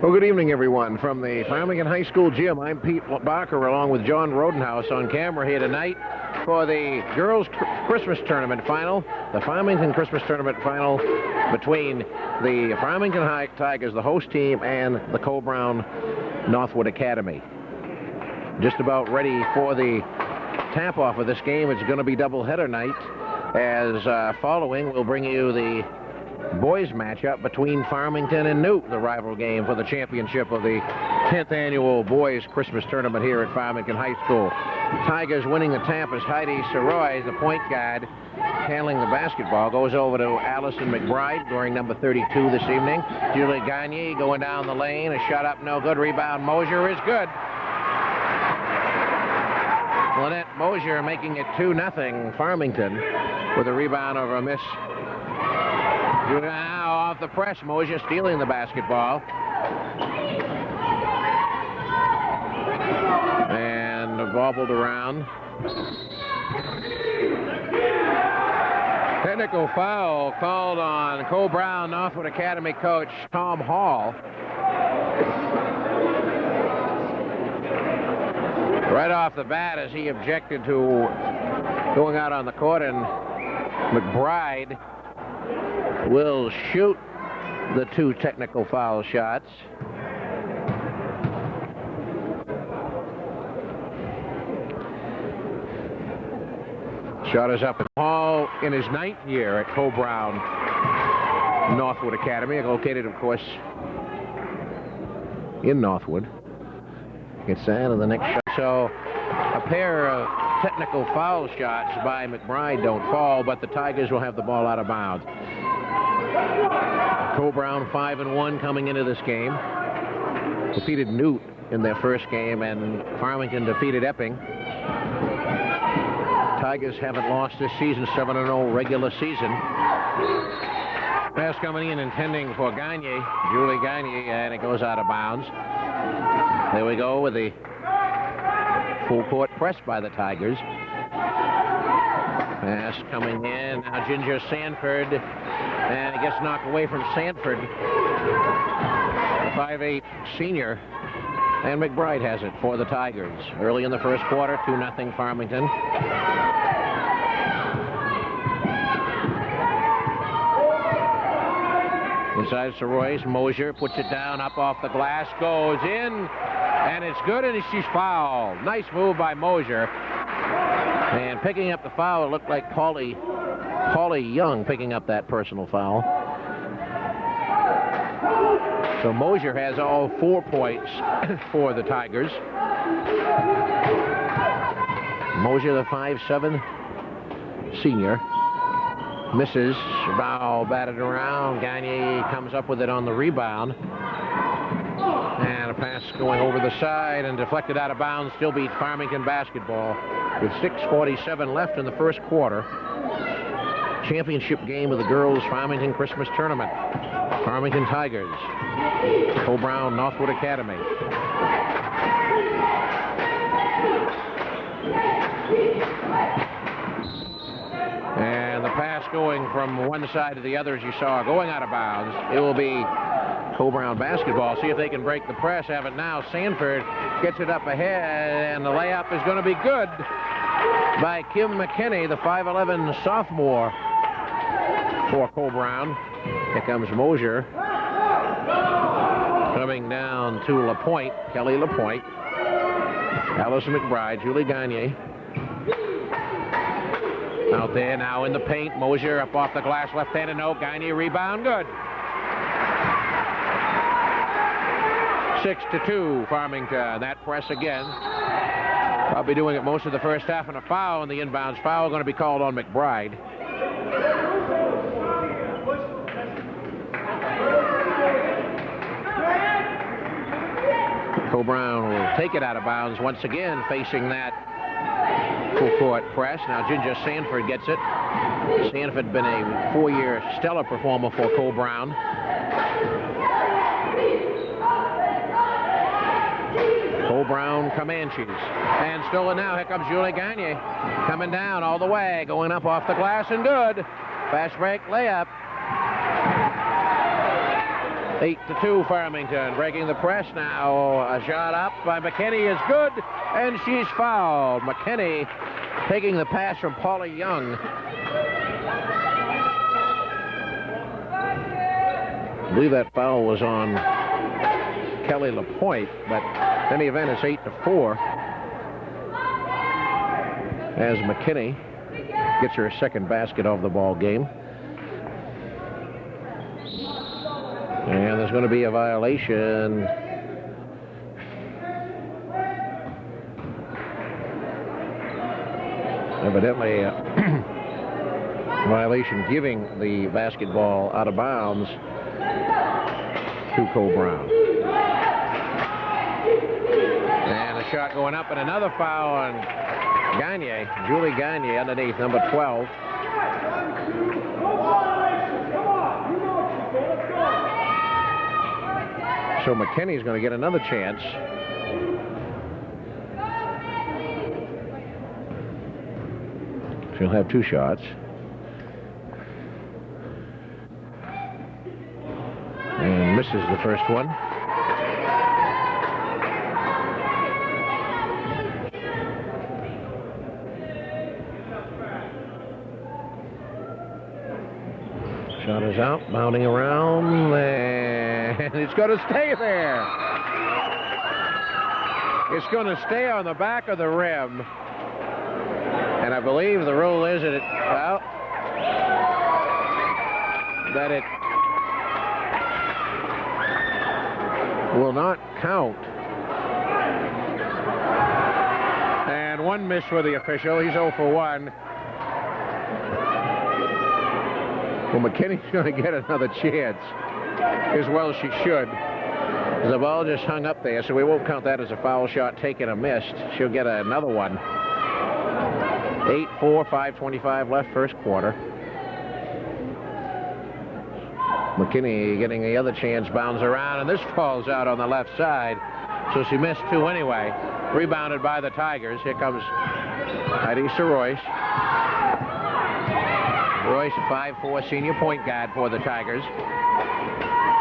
Well, good evening, everyone. From the Farmington High School gym, I'm Pete Barker, along with John Rodenhouse on camera here tonight for the Girls Christmas Tournament final, the Farmington Christmas Tournament final between the Farmington High Tigers, the host team, and the Coe-Brown Northwood Academy. Just about ready for the tap-off of this game. It's going to be doubleheader night, as following we'll bring you the boys matchup between Farmington and Newt, the rival game for the championship of the 10th annual boys Christmas tournament here at Farmington High School. Tigers winning the tap as Heidi Saroy, the point guard, handling the basketball, goes over to Allison McBride, wearing number 32 this evening. Julie Gagne going down the lane, a shot up, no good. Rebound, Mosher is good. Lynette Mosher making it 2-0 Farmington with a rebound over a miss. Now off the press, Mosher stealing the basketball. And bobbled around. Technical foul called on Coe-Brown Northwood Academy coach Tom Hall. Right off the bat, as he objected to going out on the court, and McBride will shoot the two technical foul shots. Shot is up. Hall in his 9th year at Coe-Brown Northwood Academy, located, of course, in Northwood. Gets that, and the next shot. So a pair of technical foul shots by McBride don't fall, but the Tigers will have the ball out of bounds. Coe-Brown 5-1 coming into this game. Defeated Newt in their first game, and Farmington defeated Epping. Tigers haven't lost this season, 7-0 regular season. Pass coming in, intending for Gagne, Julie Gagne, and it goes out of bounds. There we go with the full court press by the Tigers. Pass coming in. Now Ginger Sanford, and it gets knocked away from Sanford. The 5'8" senior, and McBride has it for the Tigers. Early in the first quarter, 2-0 Farmington. Inside Saroy's, Mosher puts it down, up off the glass, goes in, and it's good, and she's fouled. Nice move by Mosher. And picking up the foul, it looked like Paulie Young picking up that personal foul. So Mosher has all 4 points for the Tigers. Mosher, the 5'7" senior. Misses. Ball batted around. Gagne comes up with it on the rebound. And a pass going over the side and deflected out of bounds. Still beat Farmington basketball with 6:47 left in the first quarter. Championship game of the girls Farmington Christmas Tournament. Farmington Tigers, Coe-Brown Northwood Academy. And the pass going from one side to the other, as you saw, going out of bounds. It will be Coe-Brown basketball. See if they can break the press. Have it now. Sanford gets it up ahead, and the layup is going to be good by Kim McKinney, the 5'11" sophomore for Coe-Brown. Here comes Mosher. Coming down to LaPointe, Kelly LaPointe. Allison McBride, Julie Gagne. Out there now in the paint. Mosher up off the glass, left-handed no. Gagne rebound, good. 6-2 Farmington. That press again. Probably doing it most of the first half, and a foul, and the inbounds foul going to be called on McBride. Coe-Brown will take it out of bounds once again, facing that full court press. Now Ginger Sanford gets it. Sanford been a 4-year stellar performer for Coe-Brown. Coe-Brown Comanches. And stolen now. Here comes Julie Gagne. Coming down all the way. Going up off the glass and good. Fast break layup. 8-2 Farmington. Breaking the press now. A shot up by McKinney is good, and she's fouled. McKinney taking the pass from Paula Young. I believe that foul was on Kelly LaPointe, but in any event, it's 8-4 as McKinney gets her second basket of the ball game. And there's going to be a violation. Evidently, a violation giving the basketball out of bounds to Coe-Brown. And a shot going up, and another foul on Gagne, Julie Gagne, underneath, number 12. So McKinney's going to get another chance. She'll have two shots. And misses the first one. Shot is out, bounding around, and it's going to stay there. It's going to stay on the back of the rim. And I believe the rule is that it will not count. And one miss for the official. He's 0 for 1. Well, McKinney's going to get another chance, as well as she should. The ball just hung up there, so we won't count that as a foul shot taken or missed. She'll get another one. 8-4, 5:25 left, first quarter. McKinney getting the other chance, bounds around, and this falls out on the left side. So she missed two anyway. Rebounded by the Tigers. Here comes Heidi Royce. Royce, a 5'4" senior point guard for the Tigers.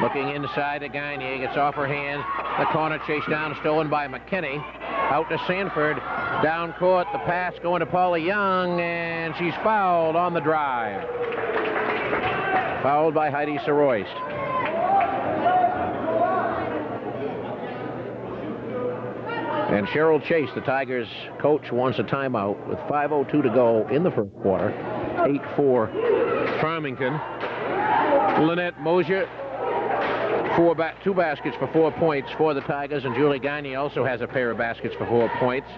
Looking inside to Gagne, gets off her hands. The corner chased down, stolen by McKinney. Out to Sanford. Down court, the pass going to Paula Young, and she's fouled on the drive. Fouled by Heidi Royce. And Cheryl Chase, the Tigers coach, wants a timeout with 5:02 to go in the first quarter. 8-4 Farmington. Lynette Mosher, two baskets for 4 points for the Tigers, and Julie Gagne also has a pair of baskets for 4 points.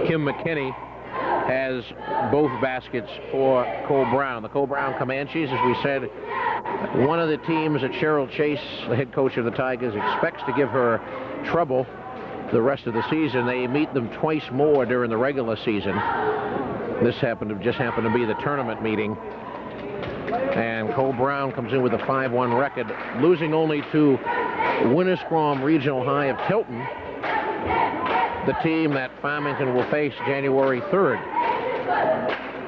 Kim McKinney has both baskets for Coe-Brown. The Coe-Brown Comanches, as we said, one of the teams that Cheryl Chase, the head coach of the Tigers, expects to give her trouble the rest of the season. They meet them twice more during the regular season. This just happened to be the tournament meeting. And Coe-Brown comes in with a 5-1 record, losing only to Winnisquam Regional High of Tilton, the team that Farmington will face January 3rd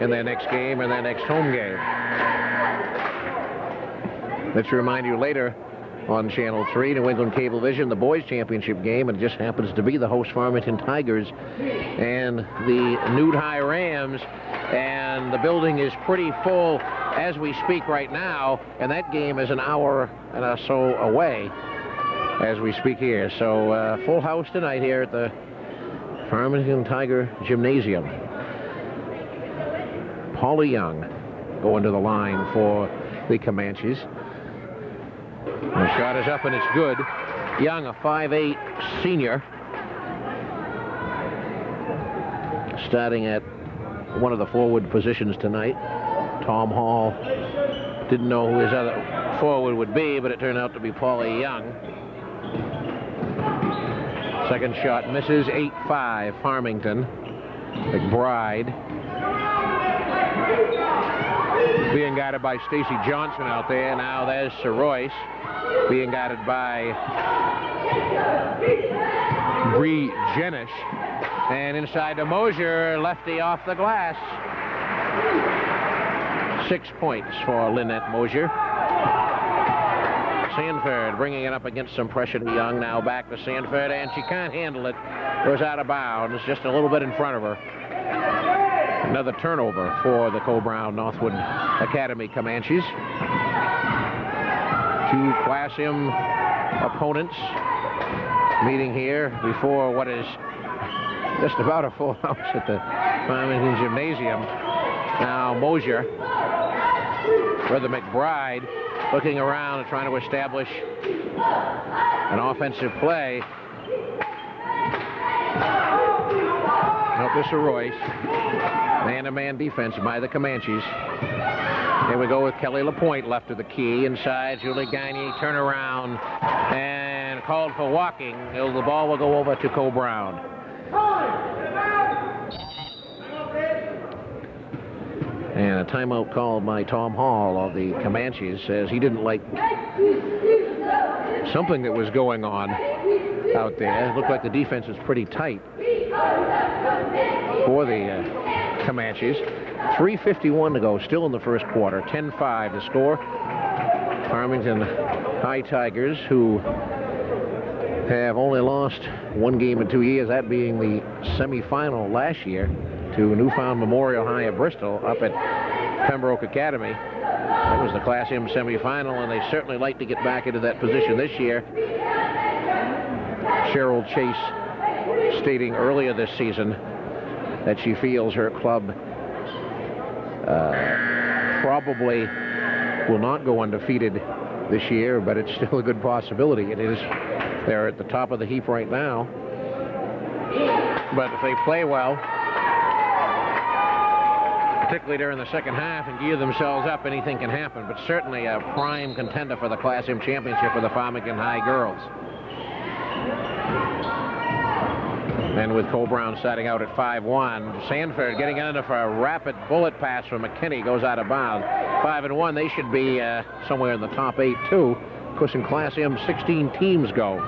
in their next game and their next home game. Let's remind you later on Channel 3, New England Cablevision, the boys' championship game. It just happens to be the host Farmington Tigers and the Nude High Rams, and the building is pretty full as we speak right now, and that game is an hour and so away as we speak here. So full house tonight here at the Farmington Tiger Gymnasium. Paula Young going to the line for the Comanches. The shot is up and it's good. Young, a 5'8" senior, starting at one of the forward positions tonight. Tom Hall didn't know who his other forward would be, but it turned out to be Paula Young. Second shot misses. 8-5 Farmington. McBride being guarded by Stacy Johnson out there. Now there's Royce being guarded by Bree Jenish. And inside to Mosher, lefty off the glass. 6 points for Lynette Mosher. Sanford bringing it up against some pressure to Young. Now back to Sanford, and she can't handle it. Goes out of bounds, just a little bit in front of her. Another turnover for the Coe-Brown Northwood Academy Comanches. Two Class M opponents meeting here before what is just about a full house at the Farmington Gymnasium. Now Mosher, Brother McBride, looking around and trying to establish an offensive play. Nope, this is Royce. Man-to-man defense by the Comanches. Here we go with Kelly LaPointe left of the key. Inside, Julie Gagne, turn around, and called for walking. The ball will go over to Coe-Brown. And a timeout called by Tom Hall of the Comanches. Says he didn't like something that was going on out there. It looked like the defense was pretty tight for the Comanches. 3:51 to go, still in the first quarter. 10-5 to score. Farmington High Tigers, who have only lost one game in 2 years, that being the semifinal last year to Newfound Memorial High of Bristol up at Pembroke Academy. That was the Class M semifinal, and they certainly like to get back into that position this year. Cheryl Chase stating earlier this season that she feels her club probably will not go undefeated this year, but it's still a good possibility. It is. They're at the top of the heap right now. But if they play well, particularly during the second half, and gear themselves up, anything can happen. But certainly a prime contender for the Class M championship for the Farmington High girls. And with Coe-Brown starting out at 5-1, Sanford getting under for a rapid bullet pass from McKinney, goes out of bounds. 5-1, they should be somewhere in the top 8 too. Of course, in Class M, 16 teams go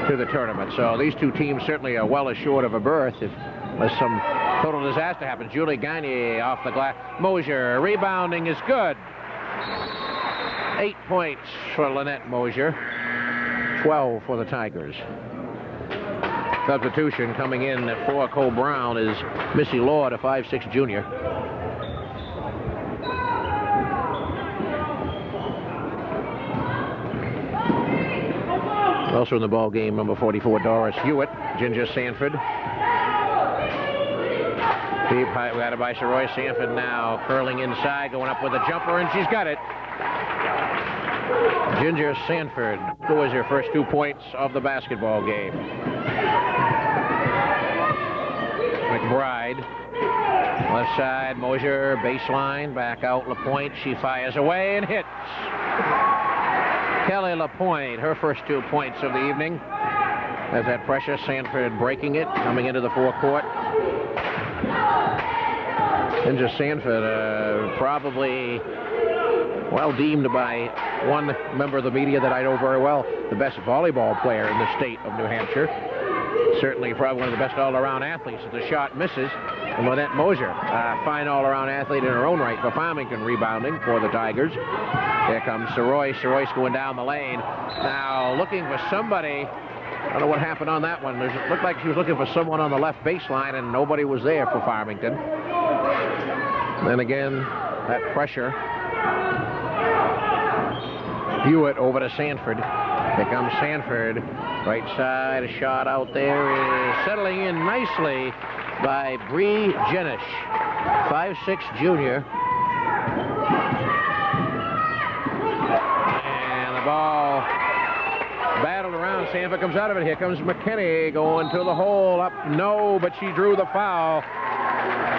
to the tournament. So these two teams certainly are well assured of a berth unless some total disaster happens. Julie Gagne off the glass. Mosher rebounding is good. 8 points for Lynette Mosher. 12 for the Tigers. Substitution coming in for Coe-Brown is Missy Lord, a 5'6" junior. Also in the ball game, number 44, Doris Hewitt. Ginger Sanford. Deep high, we got it by Roy Sanford now, curling inside, going up with a jumper, and she's got it. Ginger Sanford scores her first 2 points of the basketball game. McBride, left side, Mosher, baseline, back out LaPointe. She fires away and hits. Kelly LaPointe, her first 2 points of the evening. As that pressure, Sanford breaking it, coming into the forecourt. Ginger Sanford, probably well deemed by one member of the media that I know very well, the best volleyball player in the state of New Hampshire. Certainly probably one of the best all-around athletes if the shot misses. And Lynette Mosher, a fine all-around athlete in her own right for Farmington, rebounding for the Tigers. Here comes Royce. Royce going down the lane. Now looking for somebody. I don't know what happened on that one. It looked like she was looking for someone on the left baseline, and nobody was there for Farmington. Then again, that pressure. Hewitt over to Sanford. Here comes Sanford. Right side, a shot out there is settling in nicely by Bree Jenish, 5'6" junior. And the ball battled around. Sanford comes out of it. Here comes McKinney going to the hole. Up, no, but she drew the foul.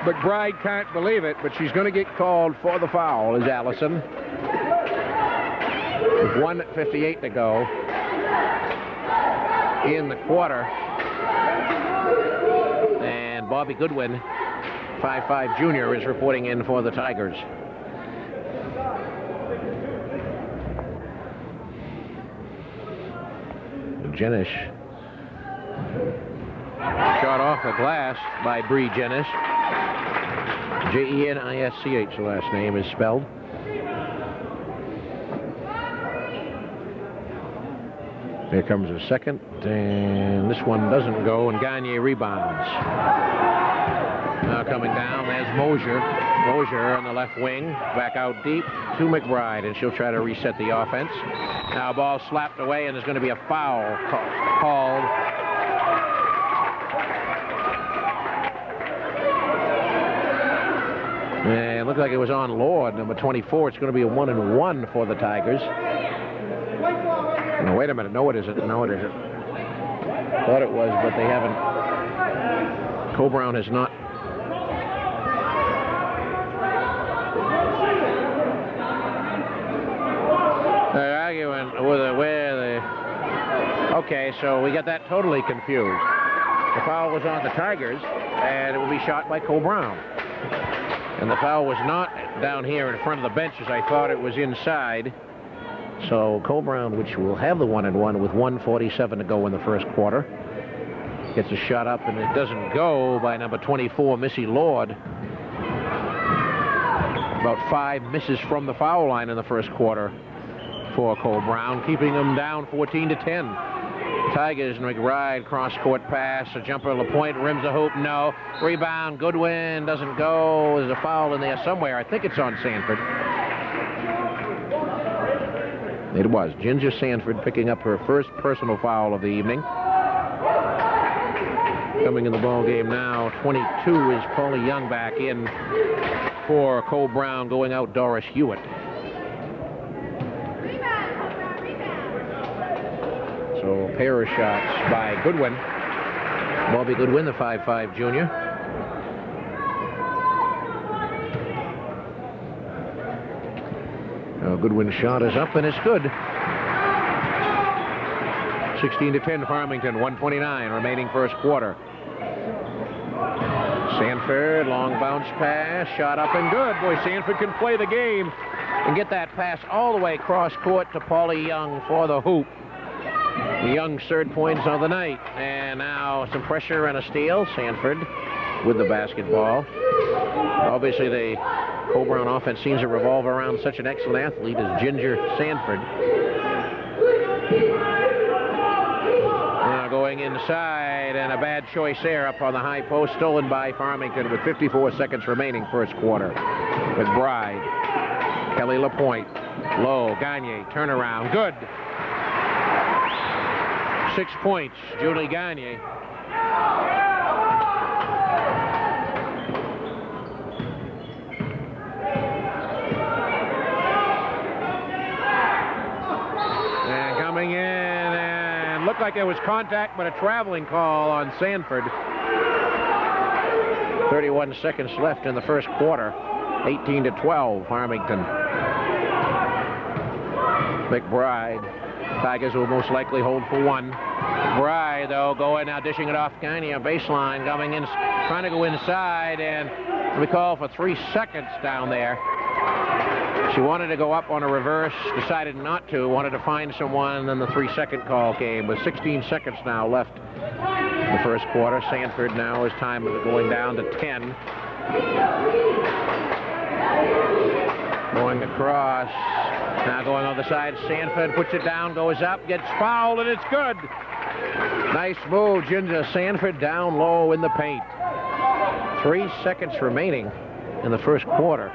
McBride can't believe it, but she's going to get called for the foul, is Allison. With 1:58 to go in the quarter. And Bobby Goodwin, 5'5" junior, is reporting in for the Tigers. Jenish. Shot off the glass by Bree Jenish. Jenisch, the last name is spelled. Here comes a second, and this one doesn't go, and Gagne rebounds. Now coming down, there's Mosher. Mosher on the left wing, back out deep to McBride, and she'll try to reset the offense. Now ball slapped away, and there's going to be a foul called. And it looked like it was on Lord, number 24. It's going to be a 1-and-1 for the Tigers. No, wait a minute. No, it isn't. No, it isn't. Thought it was, but they haven't. Coe-Brown has not. They're arguing with where the. Okay, so we got that totally confused. The foul was on the Tigers, and it will be shot by Coe-Brown. And the foul was not down here in front of the benches. I thought it was inside. So Coe-Brown, which will have the 1-and-1 with 1:47 to go in the first quarter, gets a shot up, and it doesn't go by number 24, Missy Lord. About 5 misses from the foul line in the first quarter for Coe-Brown, keeping them down 14-10. Tigers, McBride, cross-court pass, a jumper to the point, rims the hoop, no. Rebound, Goodwin, doesn't go. There's a foul in there somewhere. I think it's on Sanford. It was. Ginger Sanford picking up her first personal foul of the evening. Coming in the ball game now, 22 is Paulie Young back in for Coe-Brown, going out Doris Hewitt. So a pair of shots by Goodwin. Bobby Goodwin, the 5'5" junior. Goodwin's shot is up, and it's good. 16-10 Farmington, 1:29 remaining first quarter. Sanford, long bounce pass, shot up and good. Boy, Sanford can play the game and get that pass all the way cross court to Paulie Young for the hoop. The Young's third points of the night. And now some pressure and a steal. Sanford with the basketball. Obviously, the Coe-Brown offense seems to revolve around such an excellent athlete as Ginger Sanford. Now going inside, and a bad choice there up on the high post, stolen by Farmington with 54 seconds remaining first quarter. McBride, Kelly LaPointe, low, Gagne, turnaround, good. 6 points, Julie Gagne. And coming in, and looked like there was contact, but a traveling call on Sanford. 31 seconds left in the first quarter. 18-12, Farmington. McBride. Tigers will most likely hold for one. McBride, though, going now, dishing it off Gagne on baseline, coming in, trying to go inside, and we call for 3 seconds down there. She wanted to go up on a reverse, decided not to, wanted to find someone, and then the 3-second call came with 16 seconds now left in the first quarter. Sanford now is time of going down to 10. Going across. Now going on the side, Sanford puts it down, goes up, gets fouled, and it's good. Nice move, Ginger Sanford down low in the paint. 3 seconds remaining in the first quarter.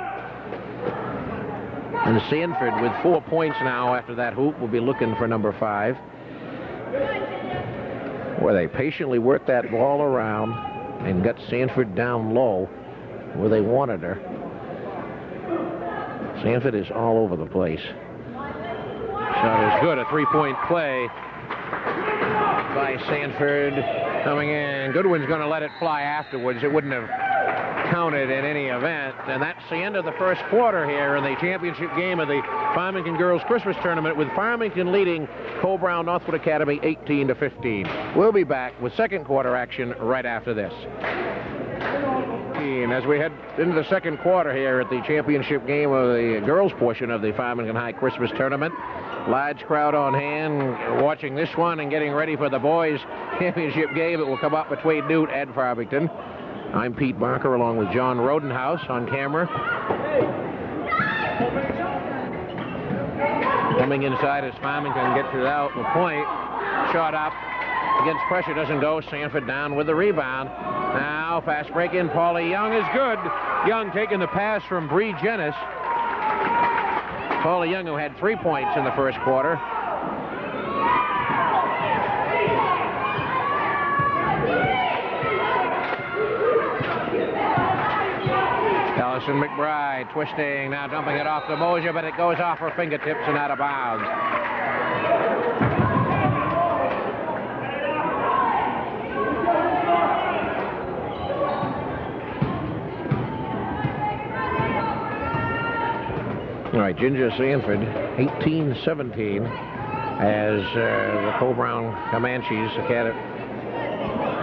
And Sanford with 4 points now after that hoop will be looking for number 5. Where they patiently worked that ball around and got Sanford down low where they wanted her. Sanford is all over the place. Shot is good. A 3-point play by Sanford coming in. Goodwin's going to let it fly afterwards. It wouldn't have counted in any event. And that's the end of the first quarter here in the championship game of the Farmington Girls Christmas Tournament, with Farmington leading Coe-Brown Northwood Academy 18-15. We'll be back with second quarter action right after this. As we head into the second quarter here at the championship game of the girls portion of the Farmington High Christmas Tournament. Large crowd on hand watching this one and getting ready for the boys championship game. It will come up between Newt and Farmington. I'm Pete Barker along with John Rodenhouse on camera. Coming inside as Farmington gets it out the point. shot up. Against pressure, doesn't go. Sanford down with the rebound. Now, fast break in. Paulie Young is good. Young taking the pass from Bree Jenis. Paulie Young, who had 3 points in the first quarter. Allison McBride twisting, now dumping it off to Mosher, but it goes off her fingertips and out of bounds. All right, Ginger Sanford, 18-17, as the Coe-Brown Comanches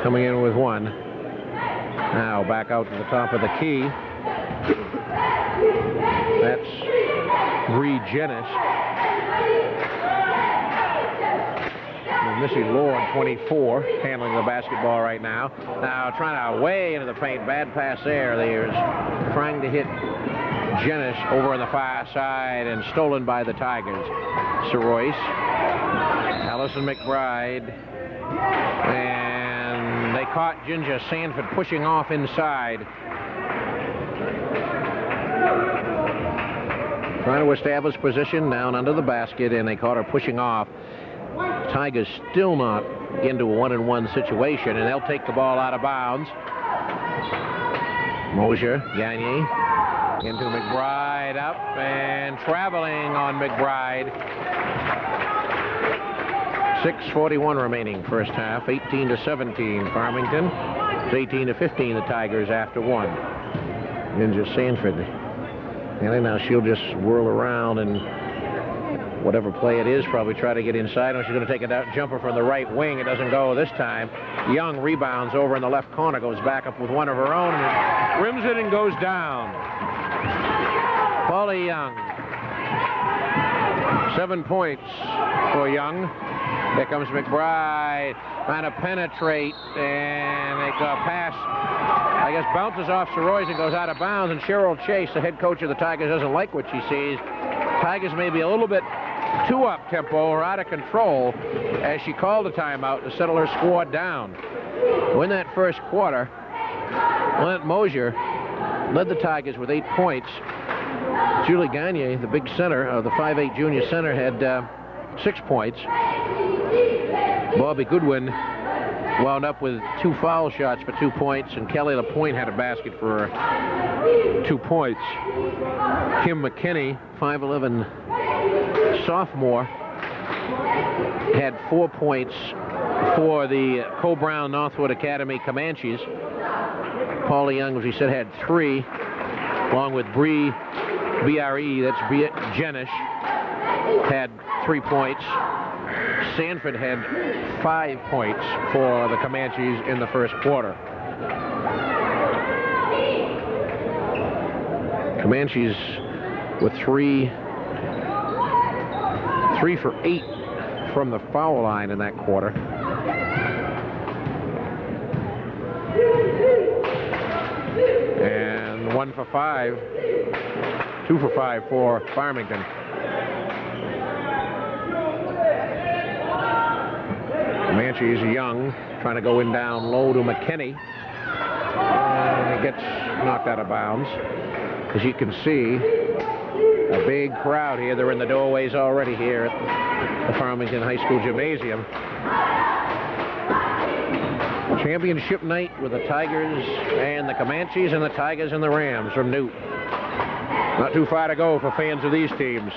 coming in with one. Now back out to the top of the key. That's Bree Jenis. Missy Lord, 24, handling the basketball right now. Now trying to way into the paint. Bad pass there. They're trying to hit Jenis over on the far side and stolen by the Tigers. Royce, Allison McBride, and they caught Ginger Sanford pushing off inside. Trying to establish position down under the basket, and they caught her pushing off. Tigers still not into a 1-on-1 situation, and they'll take the ball out of bounds. Mosher, Gagne, into McBride, up and traveling on McBride. 6:41 remaining first half. 18-17 Farmington. It's 18-15 the Tigers after one. Ginger Sanford. And now she'll just whirl around and whatever play it is, probably try to get inside. She's going to take a jumper from the right wing. It doesn't go this time. Young rebounds over in the left corner, goes back up with one of her own, and rims it and goes down. Paulie Young. 7 points for Young. Here comes McBride, trying to penetrate, and they go pass. I guess bounces off Soroy's and goes out of bounds, and Cheryl Chase, the head coach of the Tigers, doesn't like what she sees. Tigers may be a little bit too up-tempo or out of control as she called a timeout to settle her squad down. In that first quarter, Lynette Mosher led the Tigers with 8 points. Julie Gagne, the big center, the 5'8" junior center, had 6 points. Bobby Goodwin wound up with 2 foul shots for 2 points, and Kelly LaPointe had a basket for 2 points. Kim McKinney, 5'11" sophomore, had 4 points for the Coe-Brown Northwood Academy Comanches. Paulie Young, as we said, had 3, along with Bree, B-R-E, that's Jenis, had 3 points. Sanford had 5 points for the Comanches in the first quarter. Comanches with 3 for 8 from the foul line in that quarter. And 1 for 5, 2 for 5 for Farmington. Comanches Young trying to go in down low to McKinney, and it gets knocked out of bounds. As you can see, a big crowd here. They're in the doorways already here at the Farmington High School Gymnasium. Championship night with the Tigers and the Comanches, and the Tigers and the Rams from Newt. Not too far to go for fans of these teams.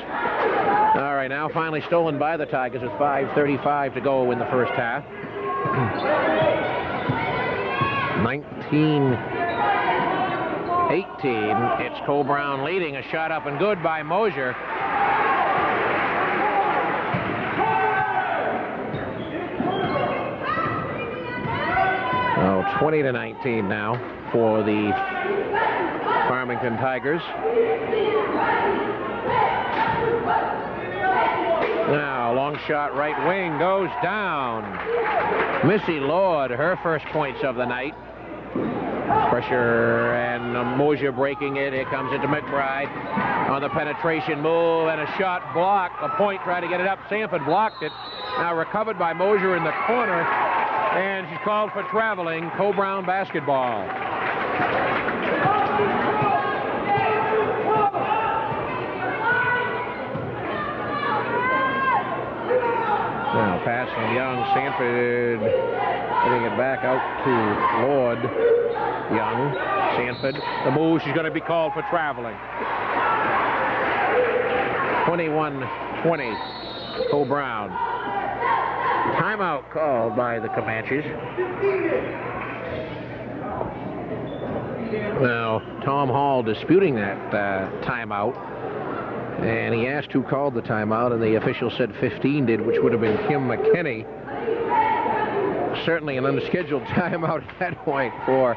All right, now finally stolen by the Tigers with 5:35 to go in the first half. 19-18. It's Coe-Brown leading. A shot up and good by Mosher. Oh, 20-19 now for the Farmington Tigers. Now, long shot right wing goes down. Missy Lord, her first points of the night. Pressure, and Mosher breaking it. Here comes into McBride on the penetration move, and a shot blocked. The point tried to get it up. Sanford blocked it. Now recovered by Mosher in the corner, and she's called for traveling. Coe-Brown basketball. Now pass from Young. Sanford getting it back out to Lord. Young. Sanford. The move. She's going to be called for traveling. 21-20. Coe-Brown. Timeout called by the Comanches. Now, Tom Hall disputing that timeout. And he asked who called the timeout, and the official said 15 did, which would have been Kim McKinney. Certainly an unscheduled timeout at that point for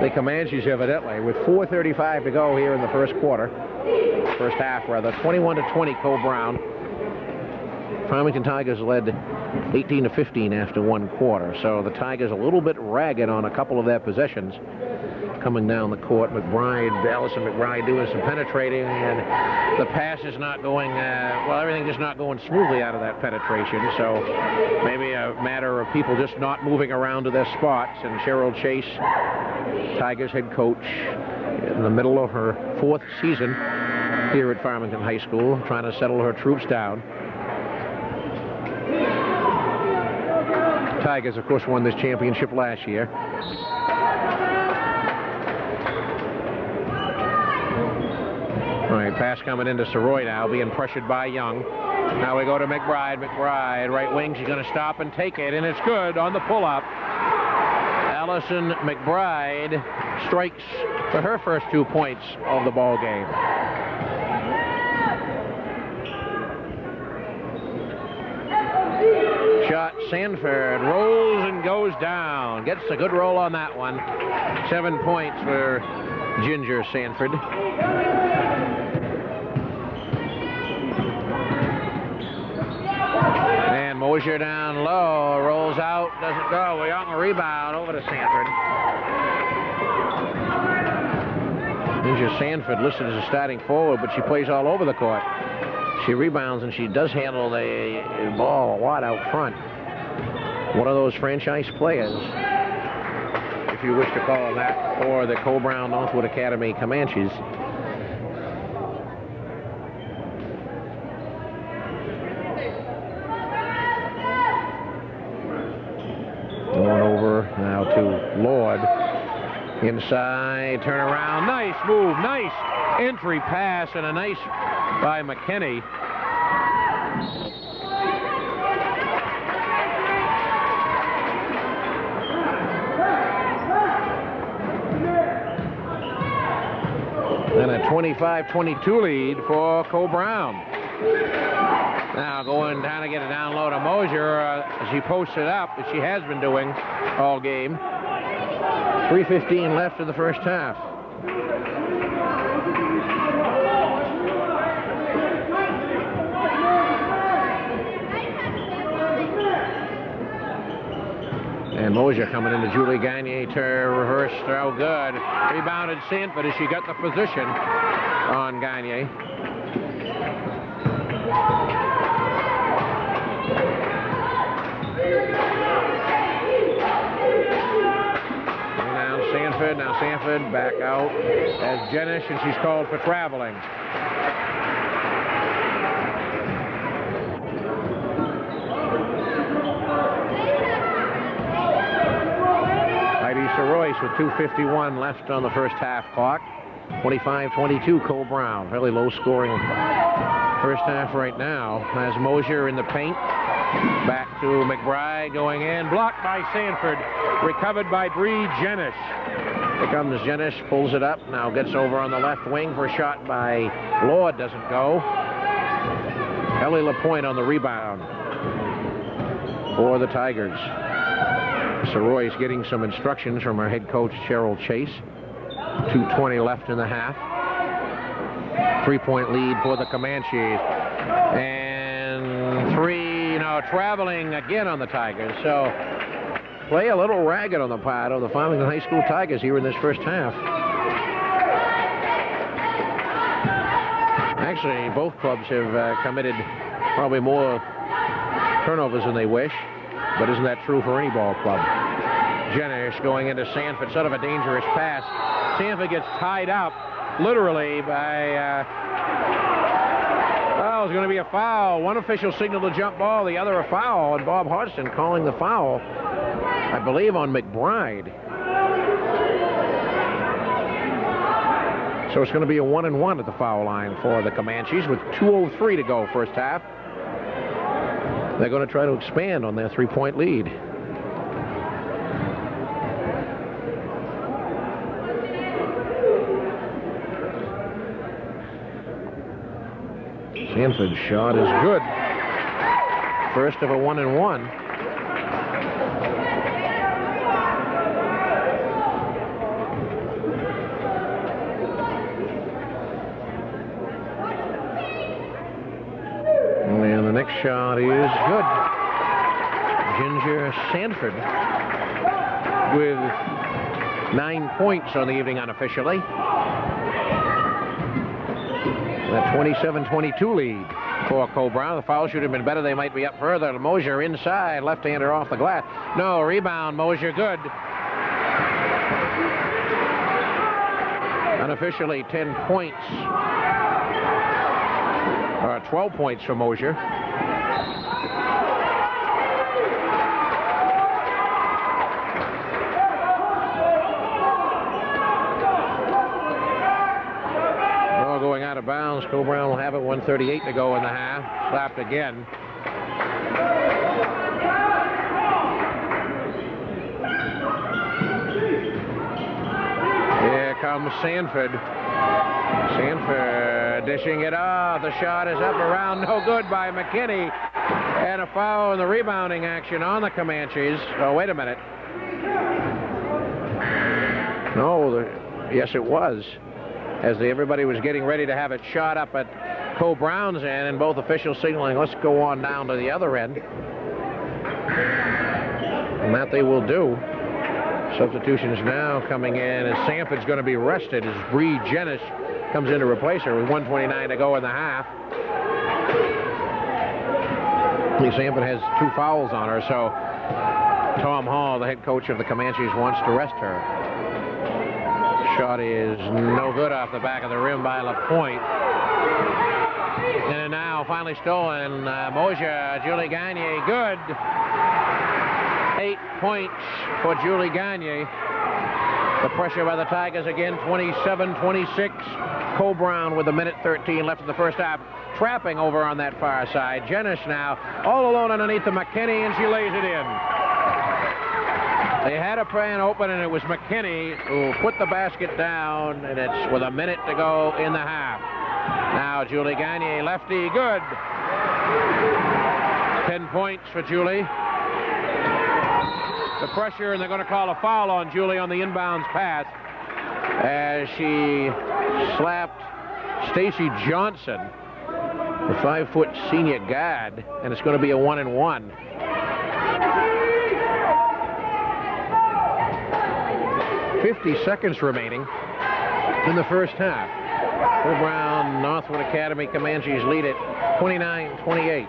the Comanches, evidently, with 4:35 to go here in the first half, rather. 21-20, Coe-Brown. Farmington Tigers led 18-15 after one quarter, so the Tigers a little bit ragged on a couple of their possessions. Coming down the court, Allison McBride doing some penetrating, and the pass is not going, everything just not going smoothly out of that penetration, so maybe a matter of people just not moving around to their spots. And Cheryl Chase, Tigers head coach, in the middle of her 4th season here at Farmington High School, trying to settle her troops down. Tigers, of course, won this championship last year. All right, pass coming into Soroy now, being pressured by Young. Now we go to McBride. McBride, right wing, she's going to stop and take it, and it's good on the pull-up. Allison McBride strikes for her first 2 points of the ball game. Shot, Sanford rolls and goes down. Gets a good roll on that one. 7 points for Ginger Sanford. And Mosher down low, rolls out, doesn't go. We on the rebound over to Sanford. Ginger Sanford listed as a starting forward, but she plays all over the court. She rebounds, and she does handle the ball a lot out front. One of those franchise players, if you wish to call them that, for the Coe-Brown Northwood Academy Comanches. Going over now to Lord. Inside, turn around, nice move, nice entry pass, and a nice by McKinney. And a 25-22 lead for Coe-Brown. Now going down to get it down low to Mosher. She posts it up, as she has been doing all game. 3:15 left in the first half. And Mosher coming into Julie Gagne to reverse throw. Good. Rebounded Sanford as she got the position on Gagne. Now Sanford back out as Jenish, and she's called for traveling. Heidi Soroyce with 2:51 left on the first half clock. 25-22 Coe-Brown. Fairly low scoring first half right now. As Mosher in the paint. Back to McBride going in. Blocked by Sanford. Recovered by Bree Jenish. Here comes Jenish, pulls it up. Now gets over on the left wing for a shot by Lord. Doesn't go. Ellie LaPointe on the rebound for the Tigers. Soroy's getting some instructions from her head coach, Cheryl Chase. 2:20 left in the half. 3-point lead for the Comanches. And traveling again on the Tigers. So play a little ragged on the part of the Farmington High School Tigers here in this first half. Actually, both clubs have committed probably more turnovers than they wish, but isn't that true for any ball club? Gesner going into Sanford, sort of a dangerous pass. Sanford gets tied up, literally, by... oh, it's going to be a foul. One official signaled a jump ball, the other a foul, and Bob Hodgson calling the foul, I believe, on McBride. So it's going to be a 1-and-1 at the foul line for the Comanches with 2:03 to go first half. They're going to try to expand on their three-point lead. Sanford's shot is good. First of a 1-and-1. And the next shot is good. Ginger Sanford with 9 points on the evening unofficially. A 27-22 lead for Coe-Brown. The foul should have been better. They might be up further. Mosher inside, left-hander off the glass. No, rebound, Mosher, good. Unofficially 10 points. Or 12 points for Mosher. Going out of bounds. Coe-Brown will have it. 1:38 to go in the half. Slapped again. Here comes Sanford. Sanford dishing it off. The shot is up around. No good by McKinney. And a foul in the rebounding action on the Comanches. Oh, wait a minute. No, yes, it was. As everybody was getting ready to have it shot up at Coe-Brown's end, and both officials signaling, let's go on down to the other end. And that they will do. Substitutions now coming in as Sanford's going to be rested as Bree Jenish comes in to replace her with 1:29 to go in the half. Sanford has 2 fouls on her, so Tom Hall, the head coach of the Comanches, wants to rest her. Shot is no good off the back of the rim by LaPointe. And now finally stolen. Mosher, Julie Gagne, good. 8 points for Julie Gagne. The pressure by the Tigers again, 27-26. Coe-Brown with 1:13 left in the first half. Trapping over on that far side. Jenish now all alone underneath the McKinney, and she lays it in. They had a plan open, and it was McKinney who put the basket down, and it's with 1 minute to go in the half. Now Julie Gagne, lefty, good. 10 points for Julie. The pressure, and they're going to call a foul on Julie on the inbounds pass as she slapped Stacy Johnson, the 5-foot senior guard, and it's going to be a 1-and-1. 50 seconds remaining in the first half. Coe-Brown, Northwood Academy Comanches lead it 29-28.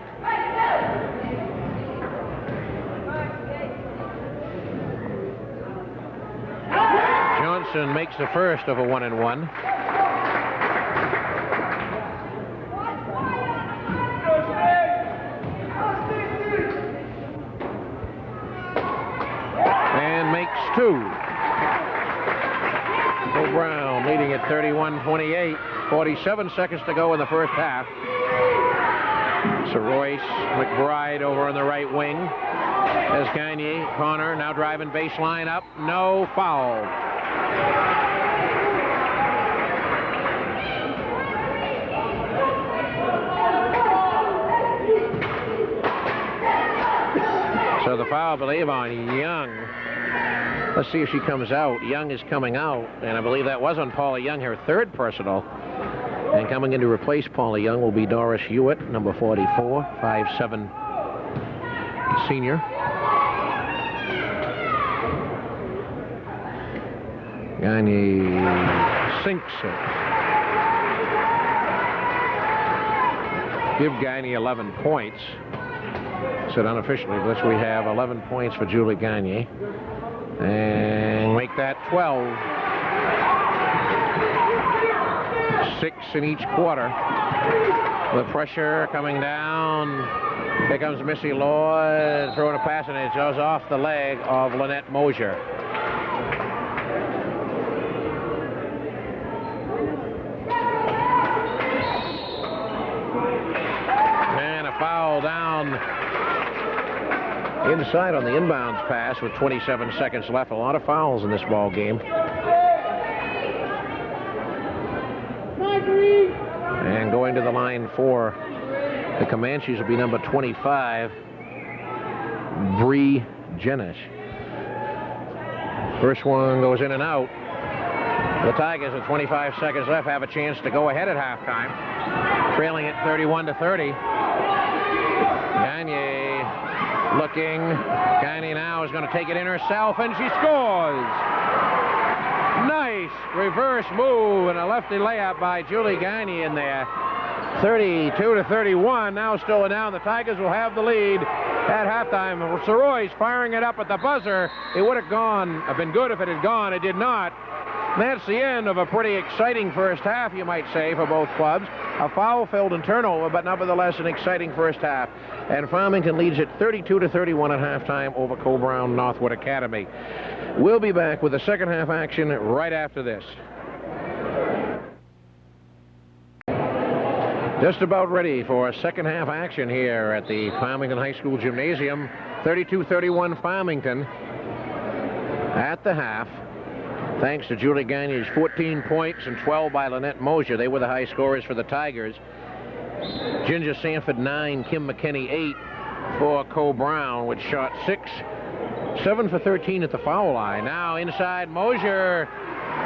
Johnson makes the first of a 1-and-1. And makes 2. Coe-Brown leading at 31-28. 47 seconds to go in the first half. So Royce, McBride over on the right wing. As Gagne, Connor now driving baseline up. No foul. So the foul, I believe, on Young. Let's see if she comes out. Young is coming out, and I believe that was on Paula Young, her 3rd personal. And coming in to replace Paula Young will be Doris Hewitt, number 44, 5'7" senior. Gagne sinks it. Give Gagne 11 points. Said unofficially, this we have 11 points for Julie Gagne. And make that 12. 6 in each quarter. The pressure coming down. Here comes Missy Lloyd throwing a pass, and it goes off the leg of Lynette Mosher. And a foul down inside on the inbounds pass with 27 seconds left. A lot of fouls in this ball game. And going to the line for the Comanches will be number 25, Bree Jenish. First one goes in and out. The Tigers with 25 seconds left have a chance to go ahead at halftime, trailing at 31-30. Gagne looking. Gagne now is going to take it in herself, and she scores. Nice reverse move and a lefty layup by Julie Gagne in there. 32-31. Now still down. The Tigers will have the lead at halftime. Saroy's firing it up at the buzzer. It would have been good if it had gone. It did not. And that's the end of a pretty exciting first half, you might say, for both clubs. A foul-filled and turnover, but nevertheless an exciting first half. And Farmington leads it 32-31 at halftime over Coe-Brown Northwood Academy. We'll be back with the second half action right after this. Just about ready for second half action here at the Farmington High School Gymnasium. 32-31 Farmington at the half. Thanks to Julie Gagne's 14 points and 12 by Lynette Mosher. They were the high scorers for the Tigers. Ginger Sanford 9, Kim McKinney 8 for Coe-Brown, which shot 6, 7 for 13 at the foul line. Now inside Mosher,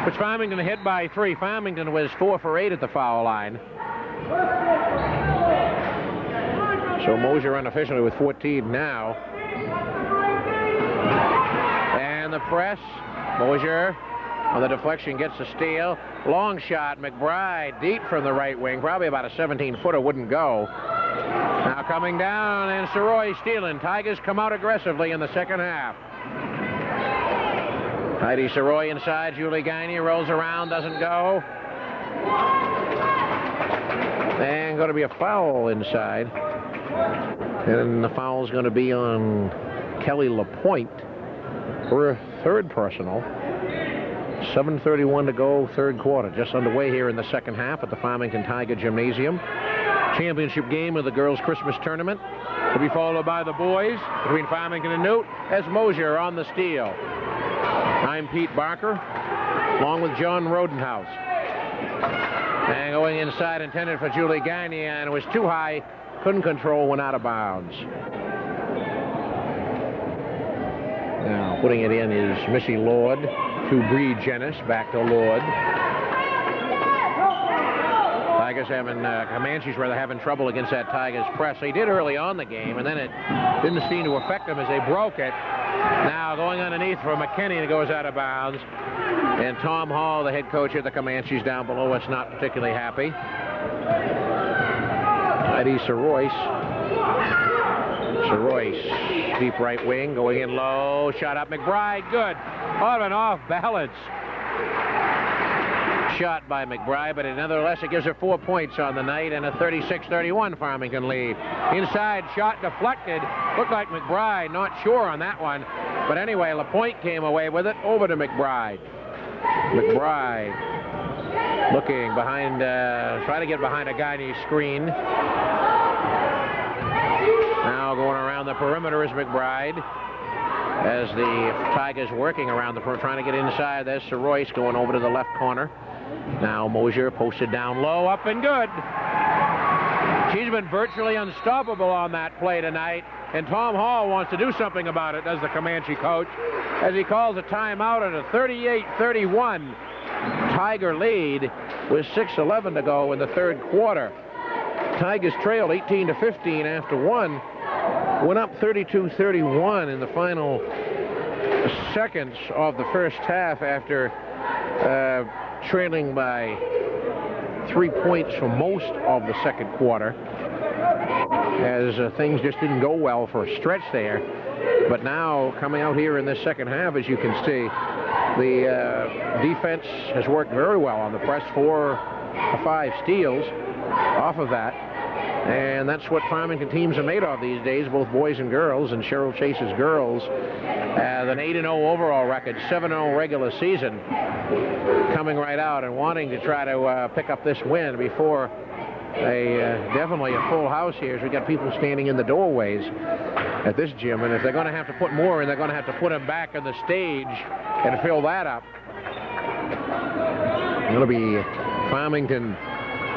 which Farmington hit by 3. Farmington was 4 for 8 at the foul line. So Mosher unofficially with 14 now. And the press, Mosher on the deflection gets the steal. Long shot, McBride deep from the right wing. Probably about a 17-footer, wouldn't go. Now coming down, and Saroy stealing. Tigers come out aggressively in the second half. Heidi Saroy inside. Julie Gagne rolls around, doesn't go. And going to be a foul inside. And the foul is going to be on Kelly LaPointe for a third personal. 7:31 to go, third quarter. Just underway here in the second half at the Farmington Tiger Gymnasium. Championship game of the girls' Christmas tournament will be followed by the boys between Farmington and Newt as Mosher on the steal. I'm Pete Barker, along with John Rodenhouse. And going inside, intended for Julie Gagne, and it was too high, couldn't control, went out of bounds. Now putting it in is Missy Lord to Bree Jenish, back to Lord. Tigers Comanches rather having trouble against that Tigers press. They did early on the game, and then it didn't seem to affect them as they broke it. Now going underneath for McKinney, and it goes out of bounds. And Tom Hall, the head coach of the Comanches down below us, not particularly happy. Eddie Saroyce, deep right wing, going in low, shot up McBride, good. On and off balance. Shot by McBride, but nevertheless it gives her 4 points on the night and a 36-31 Farmington lead. Inside, shot deflected. Looked like McBride, not sure on that one. But anyway, LaPointe came away with it, over to McBride. McBride looking behind, trying to get behind a Gagne screen. Now going around the perimeter is McBride. As the Tigers working around the perimeter, trying to get inside. There's Saroyce going over to the left corner. Now Mosher posted down low, up and good. She's been virtually unstoppable on that play tonight. And Tom Hall wants to do something about it, does the Comanche coach, as he calls a timeout at a 38-31 Tiger lead with 6:11 to go in the third quarter. Tigers trailed 18-15 after one. Went up 32-31 in the final seconds of the first half after trailing by 3 points for most of the second quarter, as things just didn't go well for a stretch there. But now, coming out here in this second half, as you can see, the defense has worked very well on the press. 4 or 5 steals off of that. And that's what Farmington teams are made of these days, both boys and girls. And Cheryl Chase's girls have an 8-0 overall record, 7-0 regular season, coming right out and wanting to try to pick up this win before definitely a full house here, as we got people standing in the doorways at this gym. And if they're going to have to put more in, they're going to have to put them back on the stage and fill that up. It'll be Farmington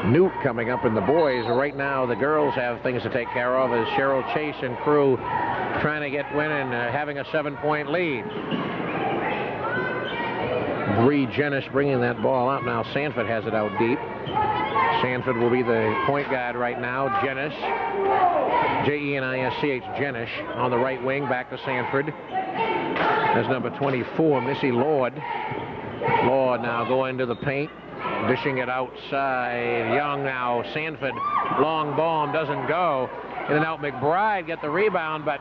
Newt coming up in the boys. Right now, the girls have things to take care of as Cheryl Chase and crew trying to get winning, having a 7-point lead. Bree Jenish bringing that ball up. Now Sanford has it out deep. Sanford will be the point guard right now. Jenish, Jenisch, Jenish on the right wing, back to Sanford. That's number 24, Missy Lord. Lord now going to the paint, dishing it outside. Young now, Sanford, long bomb, doesn't go. In and out, McBride get the rebound, but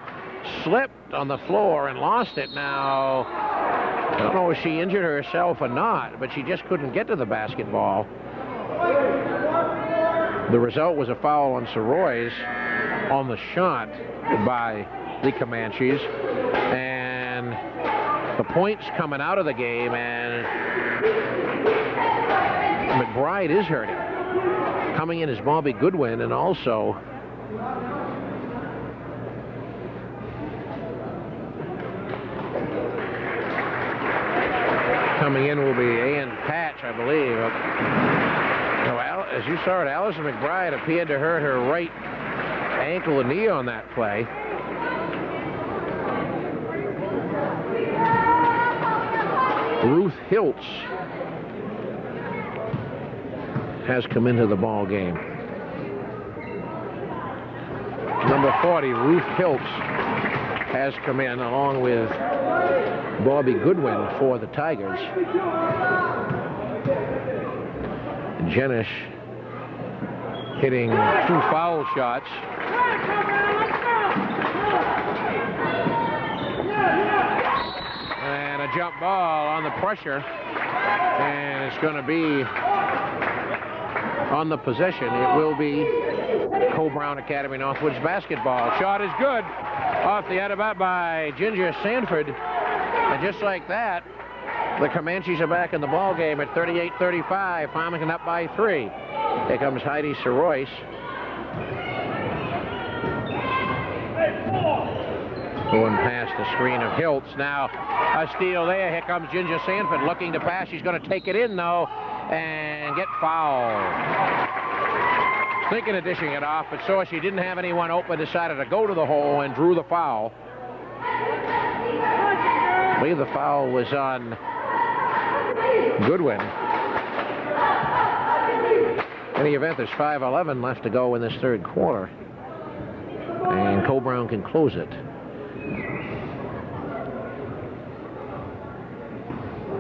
slipped on the floor and lost it. Now, I don't know if she injured herself or not, but she just couldn't get to the basketball. The result was a foul on Soroy's on the shot by the Comanches. And the points coming out of the game, and McBride is hurting. Coming in is Bobby Goodwin, and also coming in will be Ann Patch, I believe. Well, as you saw it, Allison McBride appeared to hurt her right ankle and knee on that play. Ruth Hiltz has come into the ball game. Number 40, Ruth Hiltz, has come in along with Bobby Goodwin for the Tigers. Jenish hitting 2 foul shots. And a jump ball on the pressure. And it's going to be on the possession. It will be Coe-Brown Academy Northwoods basketball. Shot is good. Off the out of bat by Ginger Sanford. And just like that, the Comanches are back in the ball game at 38-35. Farmington up by 3. Here comes Heidi Soroyce. Going past the screen of Hiltz. Now a steal there. Here comes Ginger Sanford looking to pass. She's going to take it in, though, and get fouled. Thinking of dishing it off, but saw she didn't have anyone open, decided to go to the hole and drew the foul. I believe the foul was on Goodwin. In any event, there's 5:11 left to go in this third quarter, and Coe-Brown can close it.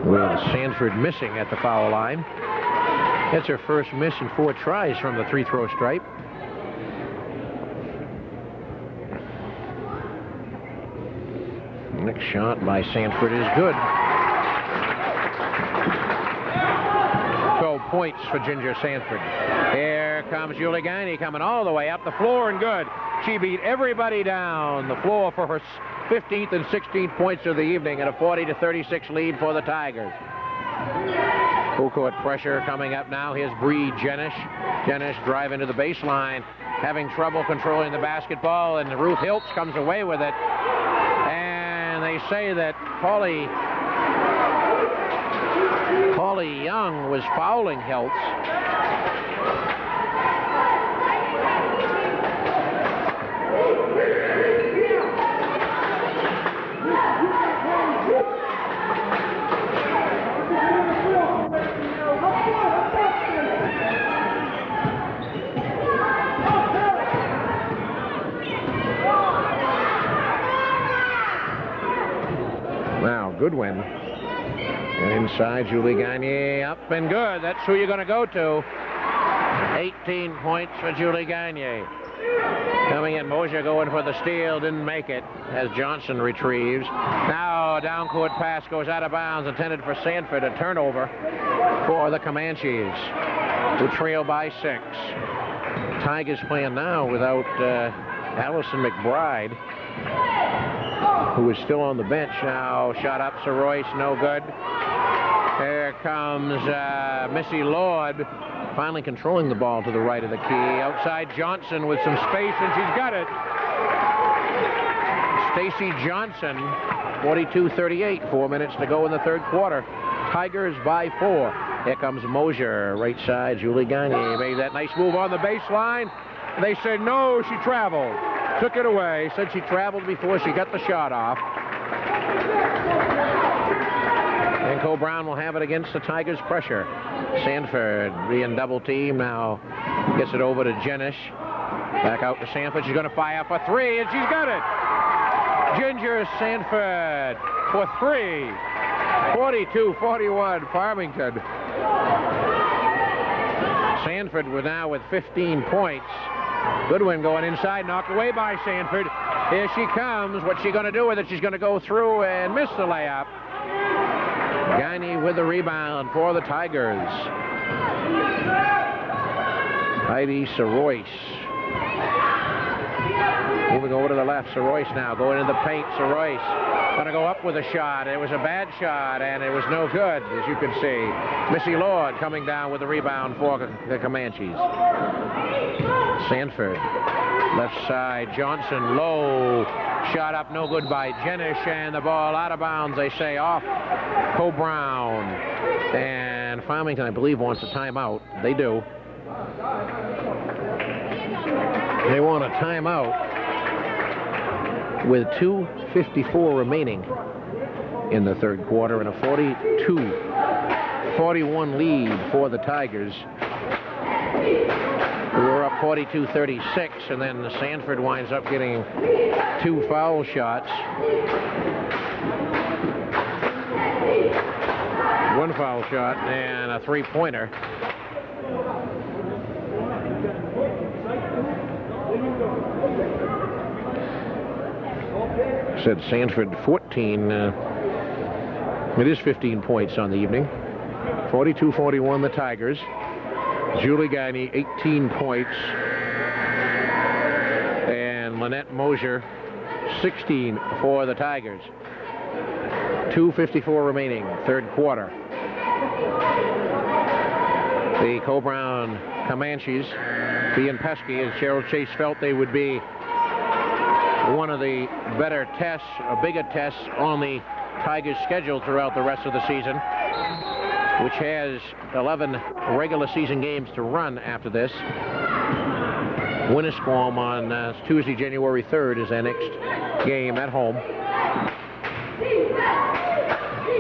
With Sanford missing at the foul line. That's her first miss in 4 tries from the 3-throw stripe. Next shot by Sanford is good. 12 points for Ginger Sanford. Here comes Julie Gagne coming all the way up the floor and good. She beat everybody down the floor for her 15th and 16th points of the evening and a 40-36 lead for the Tigers. Full court pressure coming up now. Here's Bree Jenish. Jenish driving to the baseline, having trouble controlling the basketball, and Ruth Hiltz comes away with it. And they say that Paulie Young was fouling Hiltz. Now, Goodwin. And inside, Julie Gagne, up and good. That's who you're going to go to. 18 points for Julie Gagne. Coming in, Mosher going for the steal, didn't make it, as Johnson retrieves. Now a down court pass goes out of bounds, intended for Sanford, a turnover for the Comanches, who trail by 6. Tigers playing now without Allison McBride, who is still on the bench now. Shot up, Saroyce, no good. Here comes Missy Lord, finally controlling the ball to the right of the key. Outside Johnson with some space, and she's got it. Stacy Johnson, 42-38, 4 minutes to go in the third quarter. Tigers by 4. Here comes Mosher, right side. Julie Gagne made that nice move on the baseline. They said no, she traveled. Took it away, said she traveled before she got the shot off. And Coe-Brown will have it against the Tigers' pressure. Sanford being double team now. Gets it over to Jenish. Back out to Sanford. She's going to fire for 3, and she's got it. Ginger Sanford for 3. 42-41, Farmington. Sanford now with 15 points. Goodwin going inside, knocked away by Sanford. Here she comes. What's she going to do with it? She's going to go through and miss the layup. Gagne with the rebound for the Tigers. Heidi Saroyce. Moving over to the left, Saroyce now going into the paint. Saroyce going to go up with a shot. It was a bad shot, and it was no good, as you can see. Missy Lord coming down with the rebound for the Comanches. Sanford, left side, Johnson, low. Shot up, no good by Jenish, and the ball out of bounds, they say, off Coe-Brown. And Farmington, I believe, wants a timeout. They do. They want a timeout with 2:54 remaining in the third quarter and a 42-41 lead for the Tigers. We were up 42-36, and then Sanford winds up getting 2 foul shots. 1 foul shot and a 3-pointer. Said Sanford 14. It is 15 points on the evening. 42-41 the Tigers. Julie Gagne 18 points. And Lynette Mosher 16 for the Tigers. 2:54 remaining, third quarter. The Coe-Brown Comanches being pesky, as Cheryl Chase felt they would be one of the better tests, or bigger tests on the Tigers' schedule throughout the rest of the season, which has 11 regular season games to run after this. Winnisquam on Tuesday, January 3rd is their next game at home.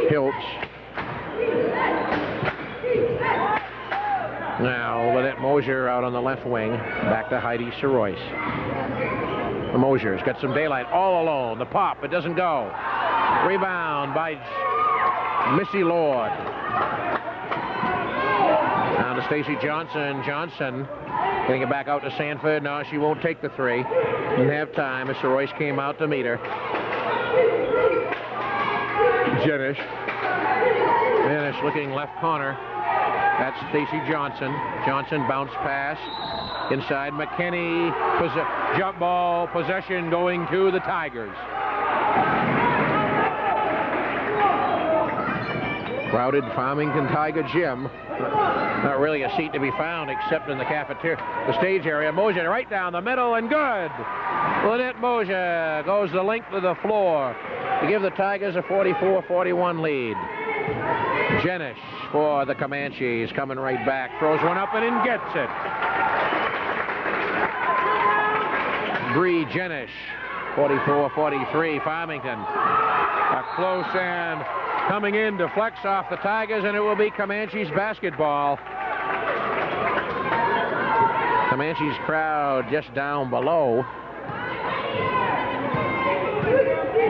Hiltz. Now Lynette Mosher out on the left wing. Back to Heidi Saroyce. Mosher's got some daylight all alone. The pop, it doesn't go. Rebound by Missy Lord. Down to Stacy Johnson. Johnson getting it back out to Sanford. No, she won't take the 3. Didn't have time as Saroyce came out to meet her. Jenish looking left corner. That's Stacy Johnson. Johnson bounce pass. Inside McKinney. Jump ball. Possession going to the Tigers. Crowded Farmington Tiger gym. Not really a seat to be found except in the cafeteria, the stage area. Mosher right down the middle and good. Lynette Mosher goes the length of the floor to give the Tigers a 44-41 lead. Jenish for the Comanches coming right back. Throws one up and in gets it. Bree Jenish, 44-43, Farmington. A close and coming in deflects off the Tigers, and it will be Comanches basketball. Comanches crowd just down below.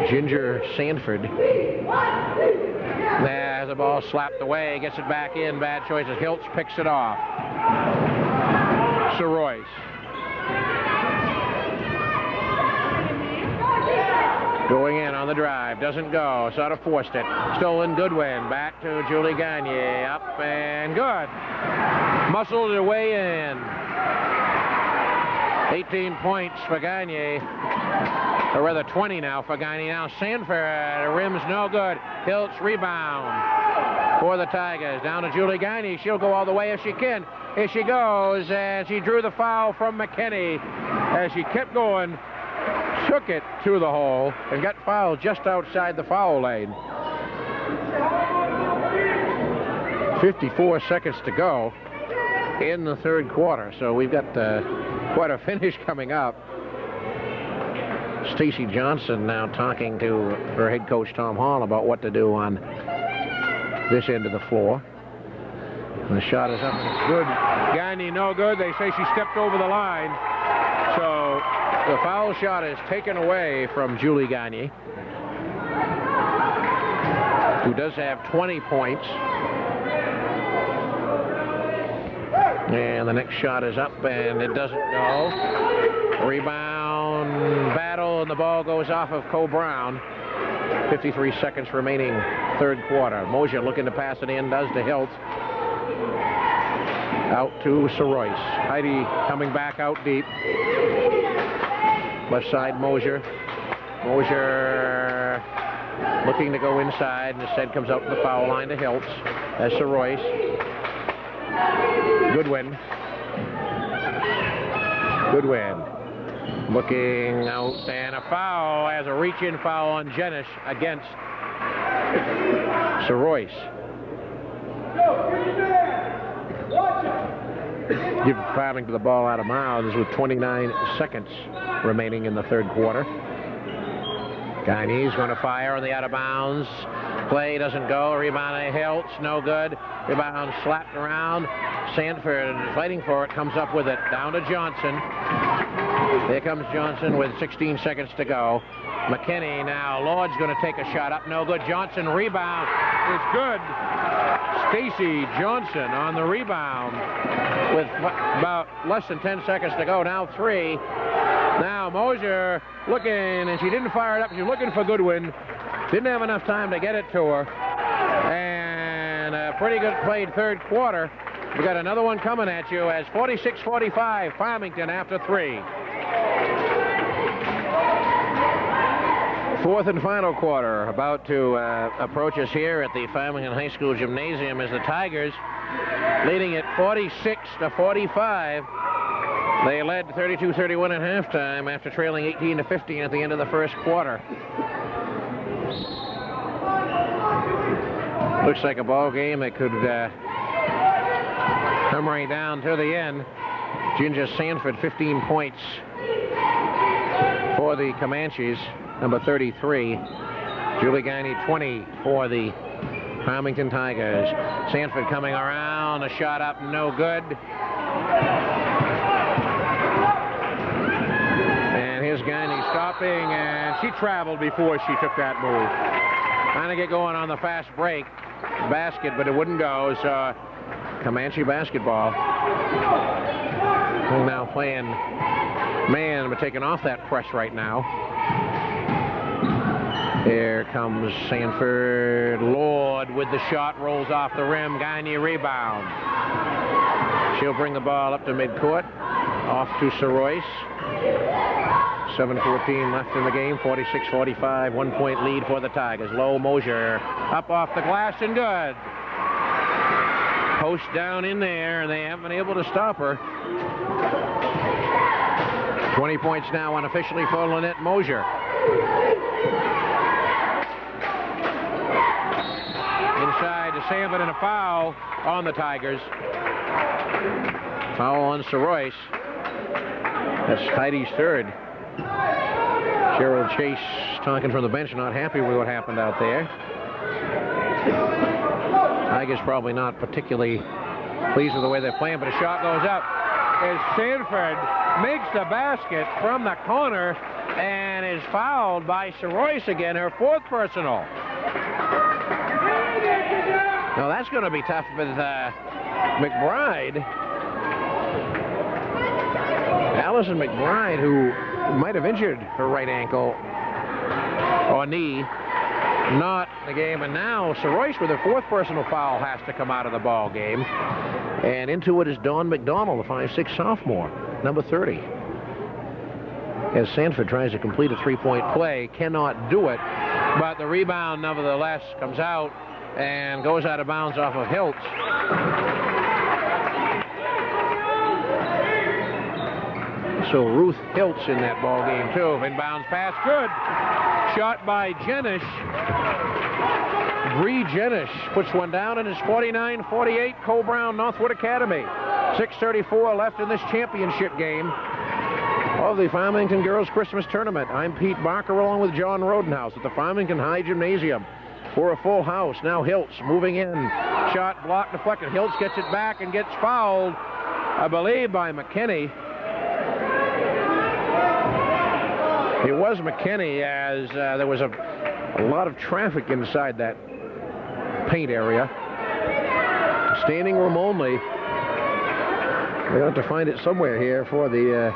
Ginger Sanford. There's the ball slapped away, gets it back in. Bad choices. Hiltz picks it off. Royce. Going in on the drive. Doesn't go. Sort of forced it. Stolen. Goodwin. Back to Julie Gagne. Up and good. Muscled her way in. 18 points for Gagne. Or rather 20 now for Gagne. Now Sanford. Rim's no good. Hiltz rebound for the Tigers. Down to Julie Gagne. She'll go all the way if she can. Here she goes, and she drew the foul from McKinney as she kept going, took it to the hole, and got fouled just outside the foul lane. 54 seconds to go in the third quarter, so we've got quite a finish coming up. Stacy Johnson now talking to her head coach, Tom Hall, about what to do on this end of the floor. And the shot is up and it's good. Gagne no good. They say she stepped over the line. So the foul shot is taken away from Julie Gagne, who does have 20 points. And the next shot is up and it doesn't go. Rebound battle and the ball goes off of Coe-Brown. 53 seconds remaining third quarter. Mosher looking to pass it in, does to Hiltz. Out to Royce. Heidi coming back out deep. Left side Mosher. Mosher looking to go inside and instead comes out to the foul line to Hiltz. That's Royce. Goodwin. Goodwin. Looking out and a foul as a reach-in foul on Jenish against Royce. Give Farmington the ball out of bounds with 29 seconds remaining in the third quarter. Gagne's going to fire on the out of bounds. Play doesn't go. Rebound Hiltz, no good. Rebound slapped around. Sanford fighting for it, comes up with it. Down to Johnson. Here comes Johnson with 16 seconds to go. McKinney now. Lord's going to take a shot up. No good. Johnson rebound. It's good. Stacy Johnson on the rebound with about less than 10 seconds to go. Now 3. Now Mosher looking, and she didn't fire it up. She's looking for Goodwin. Didn't have enough time to get it to her. And a pretty good played third quarter. We got another one coming at you as 46-45 Farmington after 3. Fourth and final quarter about to approach us here at the Farmington High School Gymnasium as the Tigers leading at 46-45. They led 32-31 at halftime after trailing 18-15 at the end of the first quarter. Looks like a ball game that could come right down to the end. Ginger Sanford, 15 points for the Comanches. Number 33. Julie Gagne, 20 for the Farmington Tigers. Sanford coming around, a shot up, no good. And here's Gagne stopping, and she traveled before she took that move. Trying to get going on the fast break basket, but it wouldn't go, so Comanche basketball. We're now playing man, but taking off that press right now. Here comes Sanford. Lord with the shot, rolls off the rim. Gagne rebound. She'll bring the ball up to midcourt. Off to Royce. 7:14 left in the game. 46-45. 1 point lead for the Tigers. Low Mosher. Up off the glass and good. Post down in there, and they haven't been able to stop her. 20 points now unofficially for Lynette Mosher. Inside to Sanford and a foul on the Tigers. Foul on Royce. That's Heidi's third. Cheryl Chase talking from the bench, not happy with what happened out there. Tigers probably not particularly pleased with the way they're playing, but a shot goes up as Sanford makes the basket from the corner. and is fouled by Royce again, her 4th personal. Now that's going to be tough with McBride. Allison McBride, who might have injured her right ankle or knee, not the game. And now Royce with her 4th personal foul has to come out of the ball game. And into it is Dawn McDonald, the 5'6" sophomore, number 30. As Sanford tries to complete a 3-point play, cannot do it, but the rebound nevertheless comes out and goes out of bounds off of Hiltz. So Ruth Hiltz in that ball game too. Inbounds pass, good. Shot by Jenish. Bree Jenish puts one down, and it's 49-48. Coe-Brown, Northwood Academy. 6:34 left in this championship game of the Farmington Girls Christmas Tournament. I'm Pete Barker along with John Rodenhouse at the Farmington High Gymnasium for a full house. Now Hiltz moving in. Shot blocked, deflected. Hiltz gets it back and gets fouled, I believe, by McKinney. It was McKinney, as there was a lot of traffic inside that paint area. Standing room only. They ought to find it somewhere here for the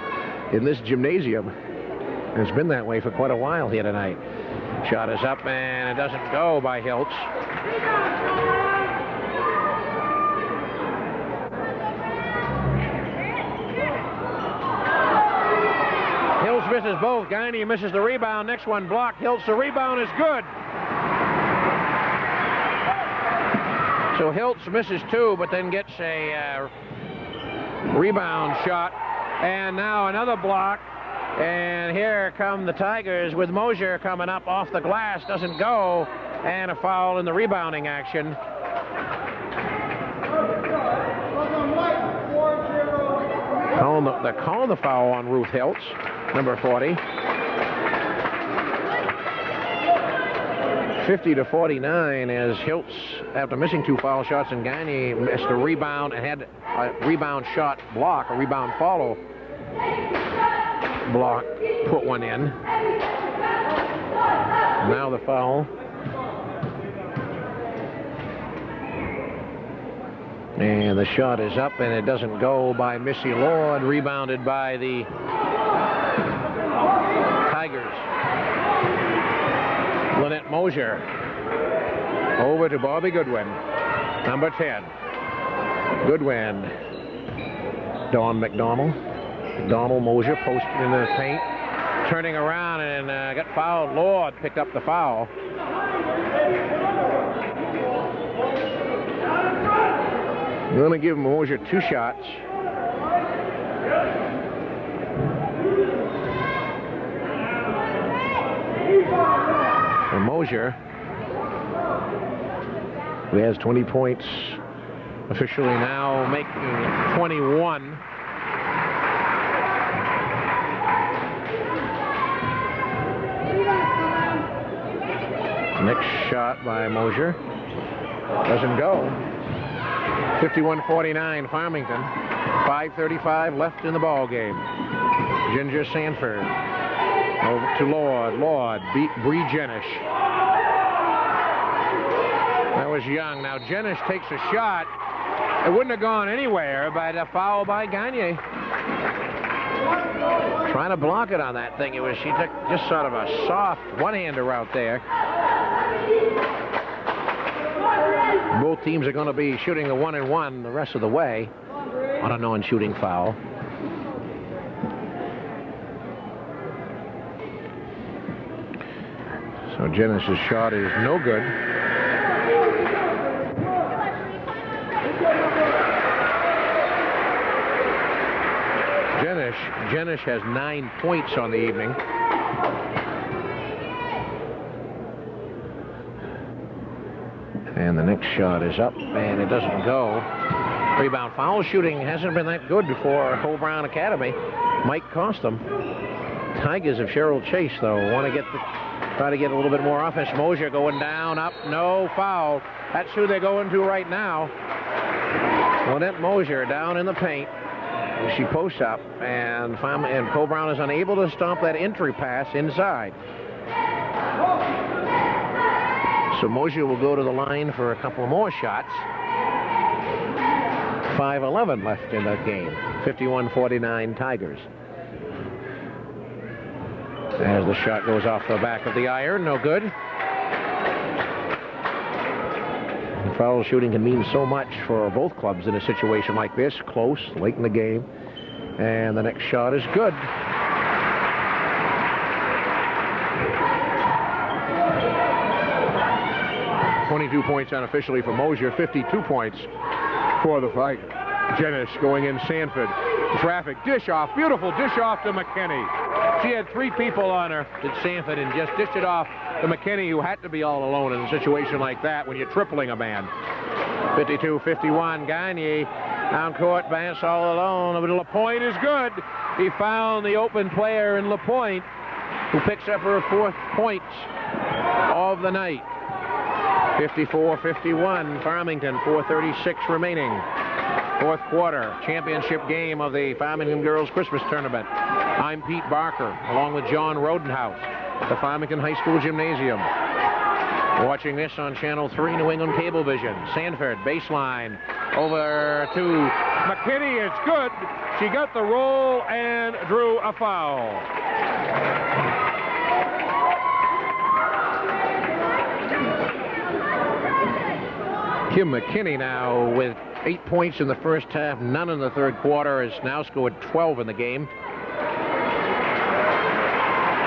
in this gymnasium. It's been that way for quite a while here tonight. Shot is up, and it doesn't go by Hiltz. Misses both. Gagne misses the rebound. Next one blocked. Hiltz, the rebound is good. So Hiltz misses 2, but then gets a rebound shot. And now another block. And here come the Tigers with Mosher coming up off the glass. Doesn't go. And a foul in the rebounding action. They're calling the foul on Ruth Hiltz, number 40. 50-49 as Hiltz, after missing 2 foul shots, and Gagne missed a rebound and had a rebound shot block, a rebound follow block, put one in. Now the foul. And the shot is up, and it doesn't go by Missy Lord, rebounded by the Tigers. Lynette Mosher over to Bobby Goodwin, number 10. Goodwin, Dawn McDonald. McDonald, Mosher posted in the paint, turning around and got fouled. Lord picked up the foul. I'm going to give Mosher 2 shots. And Mosher, who has 20 points, officially now making 21. Next shot by Mosher doesn't go. 51-49 Farmington. 5:35 left in the ball game. Ginger Sanford over to Lord. Lord beat Bree Jenish. That was Young. Now Jenish takes a shot. It wouldn't have gone anywhere, but a foul by Gagne. Trying to block it on that thing. She took just sort of a soft one-hander out there. Both teams are going to be shooting a 1-and-1 the rest of the way on a non-shooting foul. So Jennis's shot is no good. Jenish has 9 points on the evening. And the next shot is up, and it doesn't go. Rebound. Foul shooting hasn't been that good for Coe-Brown Academy. Might cost them. Tigers of Cheryl Chase, though, want to try to get a little bit more offense. Mosher going down, up, no foul. That's who they're going to right now. Lynette Mosher down in the paint. She posts up, and Coe-Brown is unable to stop that entry pass inside. So Mosher will go to the line for a couple more shots. 5:11 left in that game. 51-49 Tigers. As the shot goes off the back of the iron, no good. And foul shooting can mean so much for both clubs in a situation like this, close, late in the game. And the next shot is good. .22 points unofficially for Mosher, 52 points for the Tigers. Jenish going in Sanford. Traffic, dish off, beautiful dish off to McKinney. She had 3 people on her at Sanford and just dished it off to McKinney, who had to be all alone in a situation like that when you're tripling a man. 52-51, Gagne down court, Vance all alone. But LaPointe is good. He found the open player in LaPointe, who picks up her 4th point of the night. 54-51, Farmington, 4:36 remaining. 4th quarter, championship game of the Farmington Girls Christmas Tournament. I'm Pete Barker, along with John Rodenhouse at the Farmington High School Gymnasium. Watching this on Channel 3, New England Cablevision. Sanford, baseline, over to McKinney. It's good. She got the roll and drew a foul. Kim McKinney now with 8 points in the first half, none in the third quarter, has now scored 12 in the game.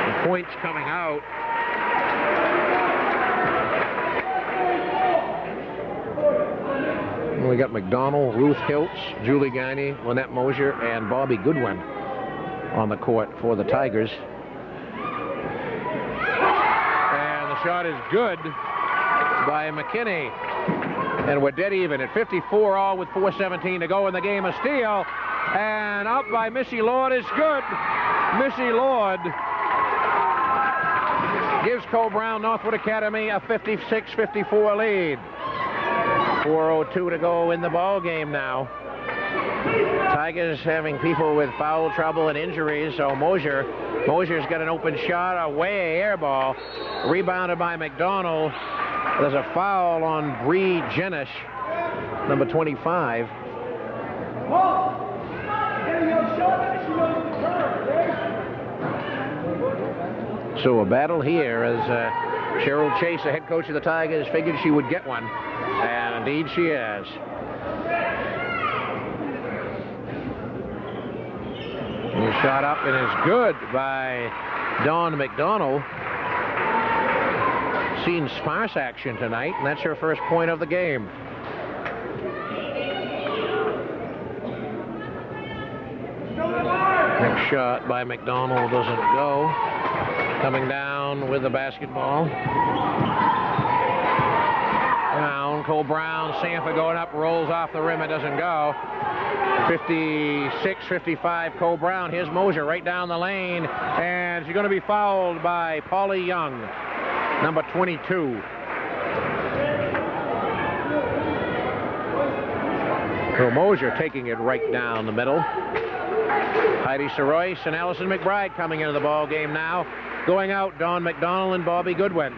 The points coming out. We got McDonald, Ruth Hiltz, Julie Gagne, Lynette Mosher, and Bobby Goodwin on the court for the Tigers. And the shot is good by McKinney. And we're dead even at 54 all with 4:17 to go in the game. A steal, and out by Missy Lord is good. Missy Lord gives Coe-Brown Northwood Academy a 56-54 lead. 4:02 to go in the ball game now. Tigers having people with foul trouble and injuries, so Mosher's got an open shot, a way air ball, rebounded by McDonald. There's a foul on Bree Jenish, number 25. So a battle here as Cheryl Chase, the head coach of the Tigers, figured she would get one. And indeed she has. The shot up and is good by Dawn McDonald. Seen sparse action tonight, and that's her first point of the game. Next shot by McDonald doesn't go. Coming down with the basketball. Down, Coe-Brown, Sanford going up, rolls off the rim, it doesn't go. 56-55, Coe-Brown. Here's Mosher right down the lane, and she's going to be fouled by Polly Young, number 22. So Mosher taking it right down the middle. Heidi Soroyce and Allison McBride coming into the ball game now. Going out, Dawn McDonald and Bobby Goodwin.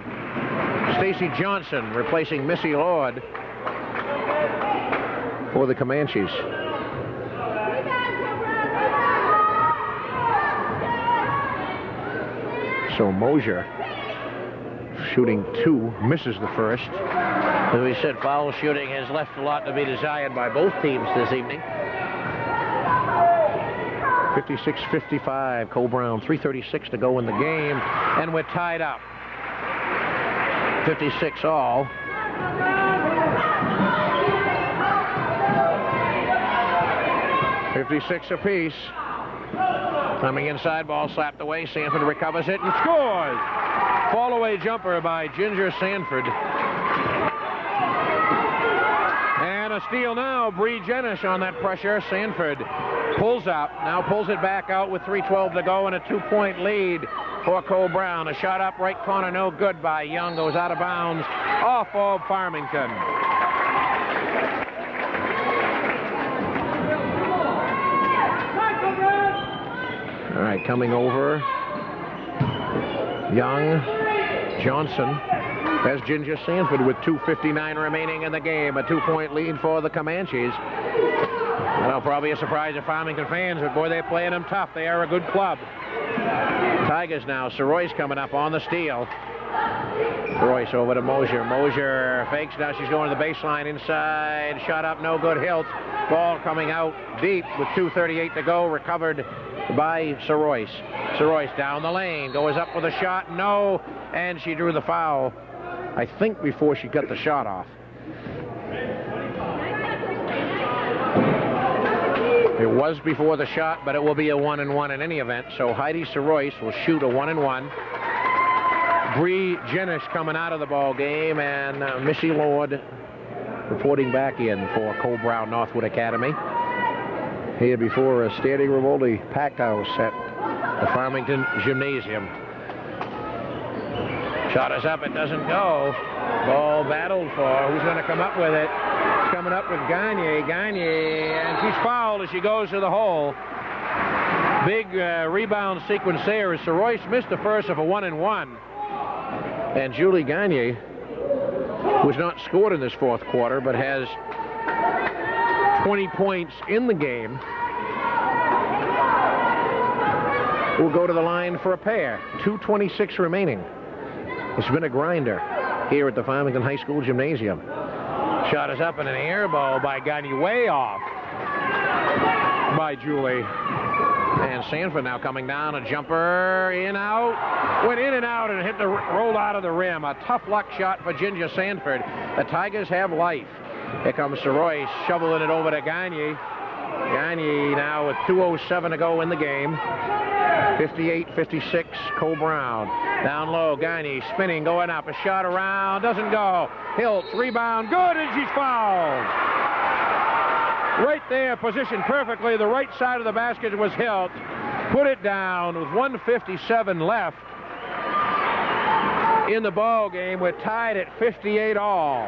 Stacy Johnson replacing Missy Lord for the Comanches. So Mosher shooting 2, misses the first. As we said, foul shooting has left a lot to be desired by both teams this evening. 56-55, Coe-Brown, 3:36 to go in the game, and we're tied up. 56 all. .56 apiece. Coming inside, ball slapped away. Sanford recovers it and scores. Fall-away jumper by Ginger Sanford. And a steal now. Bree Jenish on that pressure. Sanford pulls up, now pulls it back out with 3:12 to go and a 2-point lead for Coe-Brown. A shot up right corner, no good by Young, goes out of bounds off of Farmington. All right, coming over. Young, Johnson has Ginger Sanford with 2:59 remaining in the game. A 2-point lead for the Comanches. That'll probably be a surprise to Farmington fans, but boy, they're playing them tough. They are a good club. Tigers now. Soroy's coming up on the steal. Royce over to Mosher. Mosher fakes. Now she's going to the baseline inside. Shot up, no good. Hilt. Ball coming out deep with 2:38 to go. Recovered by Soroyce. Soroyce down the lane. Goes up with a shot. No. And she drew the foul, I think, before she got the shot off. It was before the shot, but it will be a 1-and-1 in any event. So Heidi Soroyce will shoot a 1-and-1. Bree Jenish coming out of the ball game, and Missy Lord reporting back in for Coe-Brown Northwood Academy. Here before a standing room only packed house at the Farmington Gymnasium. Shot is up, it doesn't go. Ball battled for. Who's going to come up with it? It's coming up with Gagne. Gagne, and she's fouled as she goes to the hole. Big rebound sequence there as Soroyce missed the first of a 1-and-1. And Julie Gagne, who's not scored in this fourth quarter, but has 20 points in the game, will go to the line for a pair. 2:26 remaining. It's been a grinder here at the Farmington High School Gymnasium. Shot is up in an air ball by Gagne, way off by Julie. And Sanford now coming down, a jumper, in, out, went in and out and hit the, rolled out of the rim. A tough luck shot for Ginger Sanford. The Tigers have life. Here comes Soroyce, shoveling it over to Gagne. Gagne now with 2:07 to go in the game. 58-56, Coe-Brown. Down low, Gagne spinning, going up, a shot around, doesn't go. Hiltz, rebound, good, and she's fouled. Right there, positioned perfectly. The right side of the basket was Hilt. Put it down with 1:57 left in the ball game. We're tied at 58 all.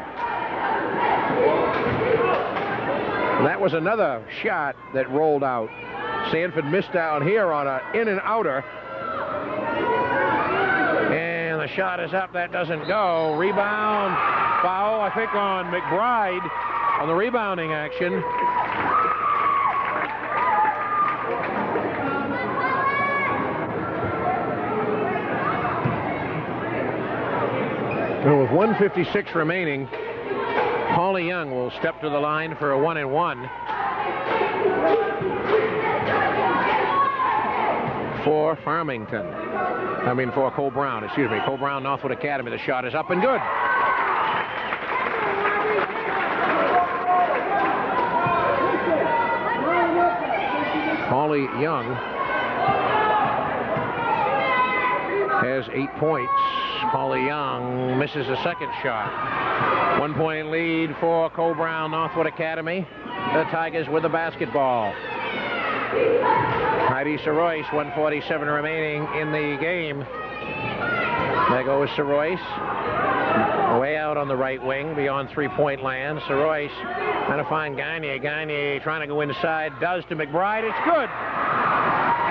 And that was another shot that rolled out. Sanford missed down here on an in and outer. And the shot is up. That doesn't go. Rebound, foul, I think, on McBride on the rebounding action. And with 1:56 remaining, Holly Young will step to the line for a 1-and-1 for Farmington. I mean, for Coe-Brown, excuse me. Coe-Brown Northwood Academy. The shot is up and good. Holly Young has 8 points. Holly Young misses a second shot. 1-point lead for Coe-Brown Northwood Academy. The Tigers with the basketball. Heidi Soroyce, 1:47 remaining in the game. There goes Soroyce. Way out on the right wing, beyond three-point land. Soroyce trying to find Gagne. Gagne trying to go inside, does to McBride. It's good.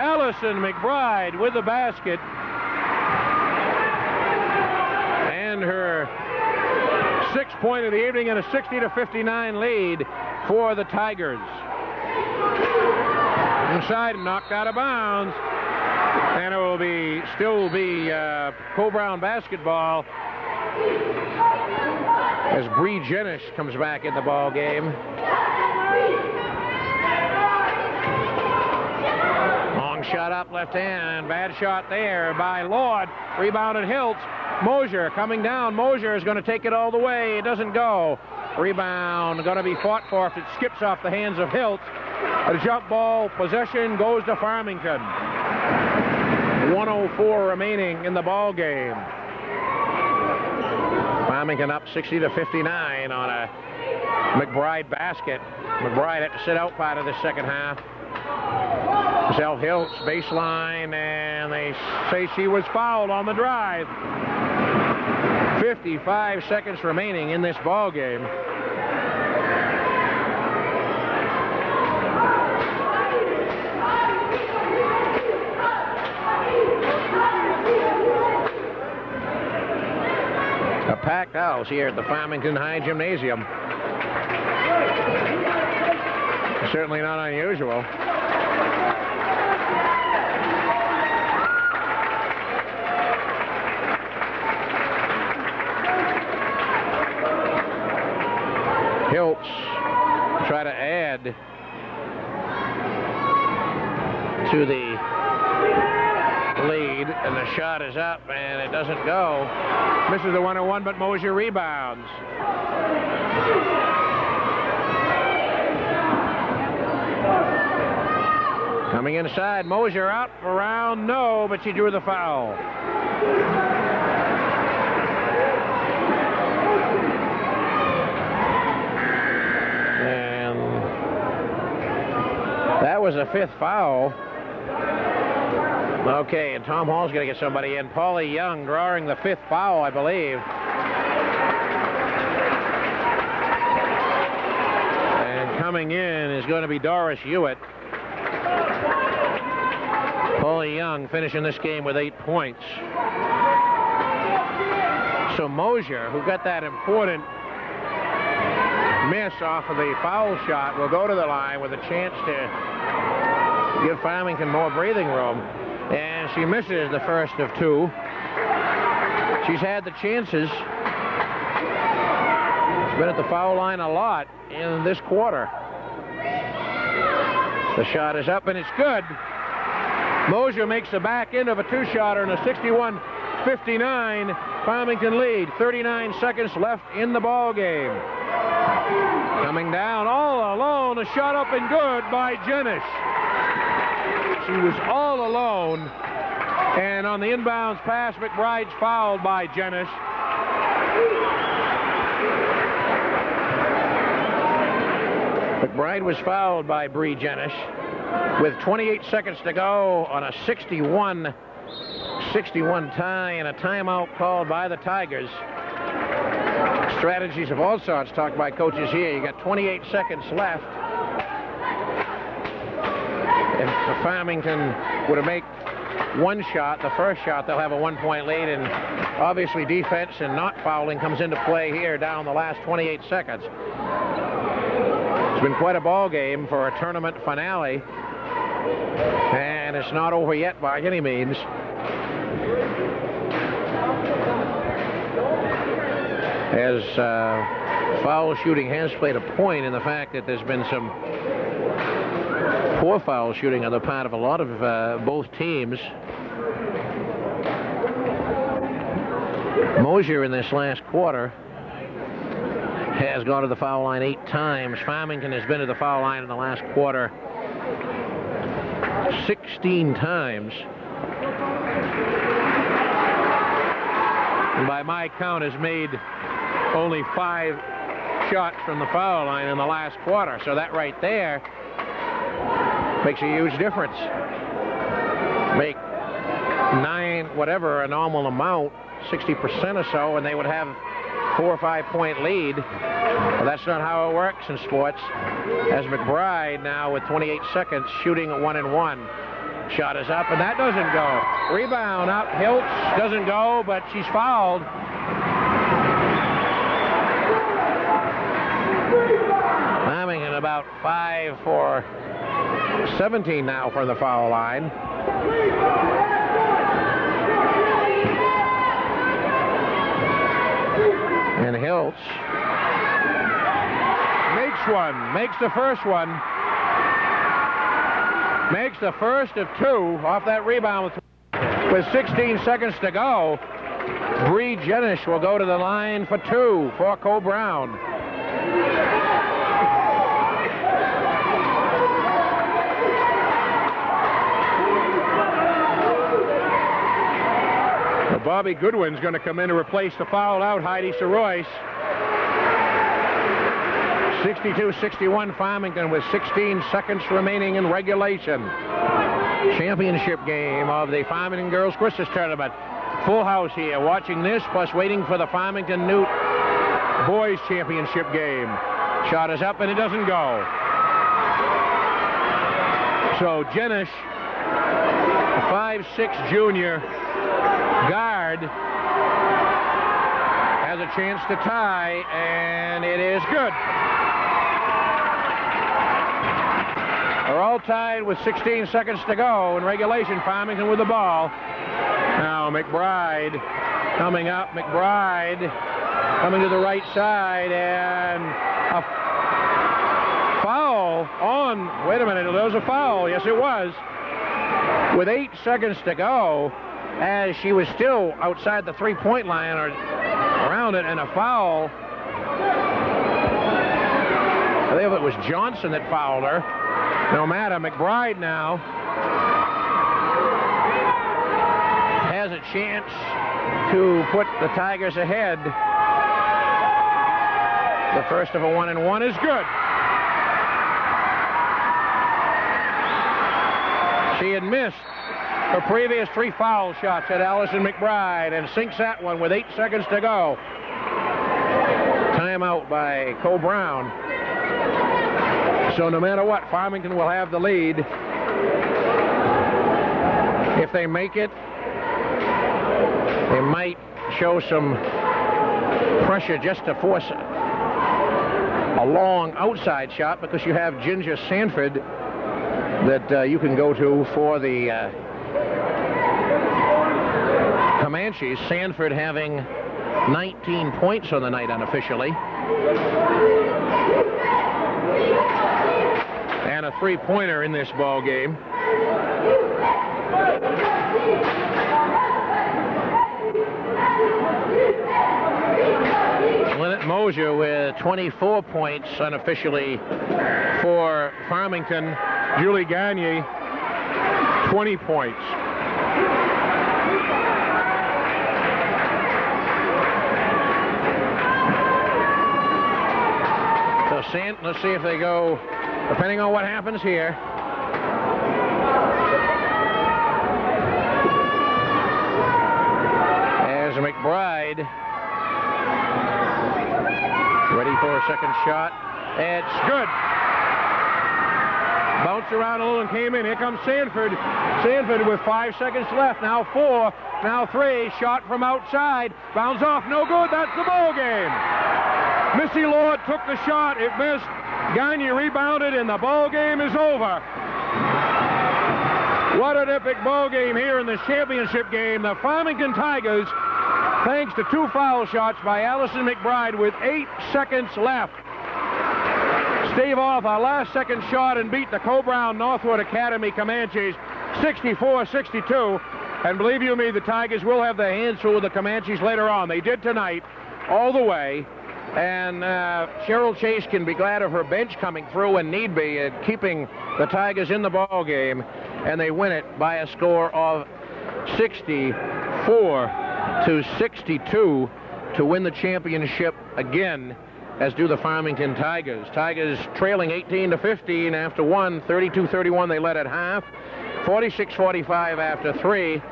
Allison McBride with the basket. And her 6th point of the evening, and a 60-59 lead for the Tigers. Inside and knocked out of bounds. And it will be still be Coe-Brown basketball as Bree Jenish comes back in the ball game. Long shot up left hand. Bad shot there by Lord. Rebounded Hiltz. Mosher coming down. Mosher is going to take it all the way. It doesn't go. Rebound going to be fought for if it skips off the hands of Hiltz. A jump ball possession goes to Farmington. 1:04 remaining in the ball game. Farmington up 60-59 on a McBride basket. McBride had to sit out part of the second half. Zell Hiltz baseline, and they say she was fouled on the drive. 55 seconds remaining in this ball game. A packed house here at the Farmington High Gymnasium. Certainly not unusual. Hiltz try to add to the lead, and the shot is up, and it doesn't go. Misses the 1-on-1, but Mosher rebounds. Coming inside, Mosher out, around, no, but she drew the foul. And that was a 5th foul. Okay, and Tom Hall's going to get somebody in. Paulie Young drawing the 5th foul, I believe. And coming in is going to be Doris Hewitt. Paulie Young finishing this game with 8 points. So Mosher, who got that important miss off of the foul shot, will go to the line with a chance to give Farmington more breathing room. And she misses the first of 2. She's had the chances. She's been at the foul line a lot in this quarter. The shot is up, and it's good. Mosher makes the back end of a 2-shotter in a 61-59 Farmington lead. 39 seconds left in the ball game. Coming down all alone, a shot up and good by Jenish. She was all alone, and on the inbounds pass, McBride's fouled by Jenish. McBride was fouled by Bree Jenish with 28 seconds to go on a 61 tie, and a timeout called by the Tigers. Strategies of all sorts talked by coaches here. You got 28 seconds left. If Farmington were to make one shot, the first shot, they'll have a 1-point lead, and obviously defense and not fouling comes into play here down the last 28 seconds. It's been quite a ball game for a tournament finale, and it's not over yet by any means. As foul shooting has played a point in the fact that there's been some poor foul shooting on the part of a lot of both teams. Mosher in this last quarter has gone to the foul line 8 times. Farmington has been to the foul line in the last quarter 16 times. And by my count has made only 5 shots from the foul line in the last quarter. So that right there makes a huge difference. Make 9, whatever, a normal amount, 60% or so, and they would have 4 or 5 point lead. Well, that's not how it works in sports. As McBride now with 28 seconds shooting at 1-and-1. Shot is up, and that doesn't go. Rebound up. Hiltz doesn't go, but she's fouled. Farmington about 5 for 17 now from the foul line. And Hiltz makes one, makes the first one. Makes the first of 2 off that rebound with 16 seconds to go. Bree Jenish will go to the line for 2 for Coe-Brown. Well, Bobby Goodwin's going to come in to replace the fouled out Heidi Sorois. 62-61 Farmington with 16 seconds remaining in regulation. Championship game of the Farmington Girls Christmas Tournament. Full house here watching this, plus waiting for the Farmington Newt Boys Championship game. Shot is up and it doesn't go. So Jenish, a 5'6" junior guard, has a chance to tie, and it is good. They're all tied with 16 seconds to go in regulation. Farmington with the ball. Now McBride coming up. McBride coming to the right side, and a foul on. Wait a minute, there was a foul. Yes, it was. With 8 seconds to go, as she was still outside the three-point line or around it, and a foul. I believe it was Johnson that fouled her. No matter, McBride now has a chance to put the Tigers ahead. The first of a 1-and-1 is good. She had missed her previous 3 foul shots at Allison McBride and sinks that one with 8 seconds to go. Timeout by Coe-Brown. So no matter what, Farmington will have the lead. If they make it, they might show some pressure just to force a long outside shot, because you have Ginger Sanford that you can go to for the Comanches. Sanford having 19 points on the night unofficially. And a three-pointer in this ball game. Lynette Mosher with 24 points unofficially for Farmington. Julie Gagne, 20 points. So let's see if they go, depending on what happens here. As McBride ready for a second shot. It's good. Bounced around a little and came in. Here comes Sanford. Sanford with 5 seconds left. Now 4, now 3. Shot from outside. Bounds off. No good. That's the ball game. Missy Lord took the shot. It missed. Gagne rebounded, and the ball game is over. What an epic ball game here in this championship game. The Farmington Tigers, thanks to 2 foul shots by Allison McBride with 8 seconds left, stave off our last second shot and beat the Coe-Brown Northwood Academy Comanches 64-62. And believe you me, the Tigers will have their hands full with the Comanches later on. They did tonight, all the way. And Cheryl Chase can be glad of her bench coming through and need be at keeping the Tigers in the ball game. And they win it by a score of 64-62 to win the championship again, as do the Farmington Tigers. Tigers trailing 18-15 after 1, 32-31 they led at half, 46-45 after 3,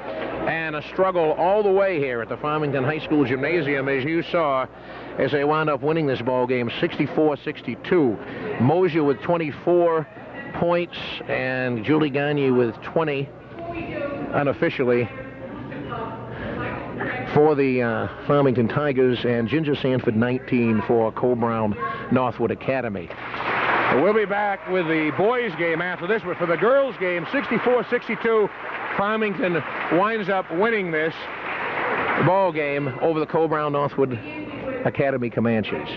and a struggle all the way here at the Farmington High School Gymnasium, as you saw, as they wound up winning this ball game 64-62. Mosher with 24 points and Julie Gagne with 20 unofficially for the Farmington Tigers, and Ginger Sanford 19 for Coe-Brown Northwood Academy. We'll be back with the boys game after this, but for the girls game, 64-62, Farmington winds up winning this ball game over the Coe-Brown Northwood Academy Comanches.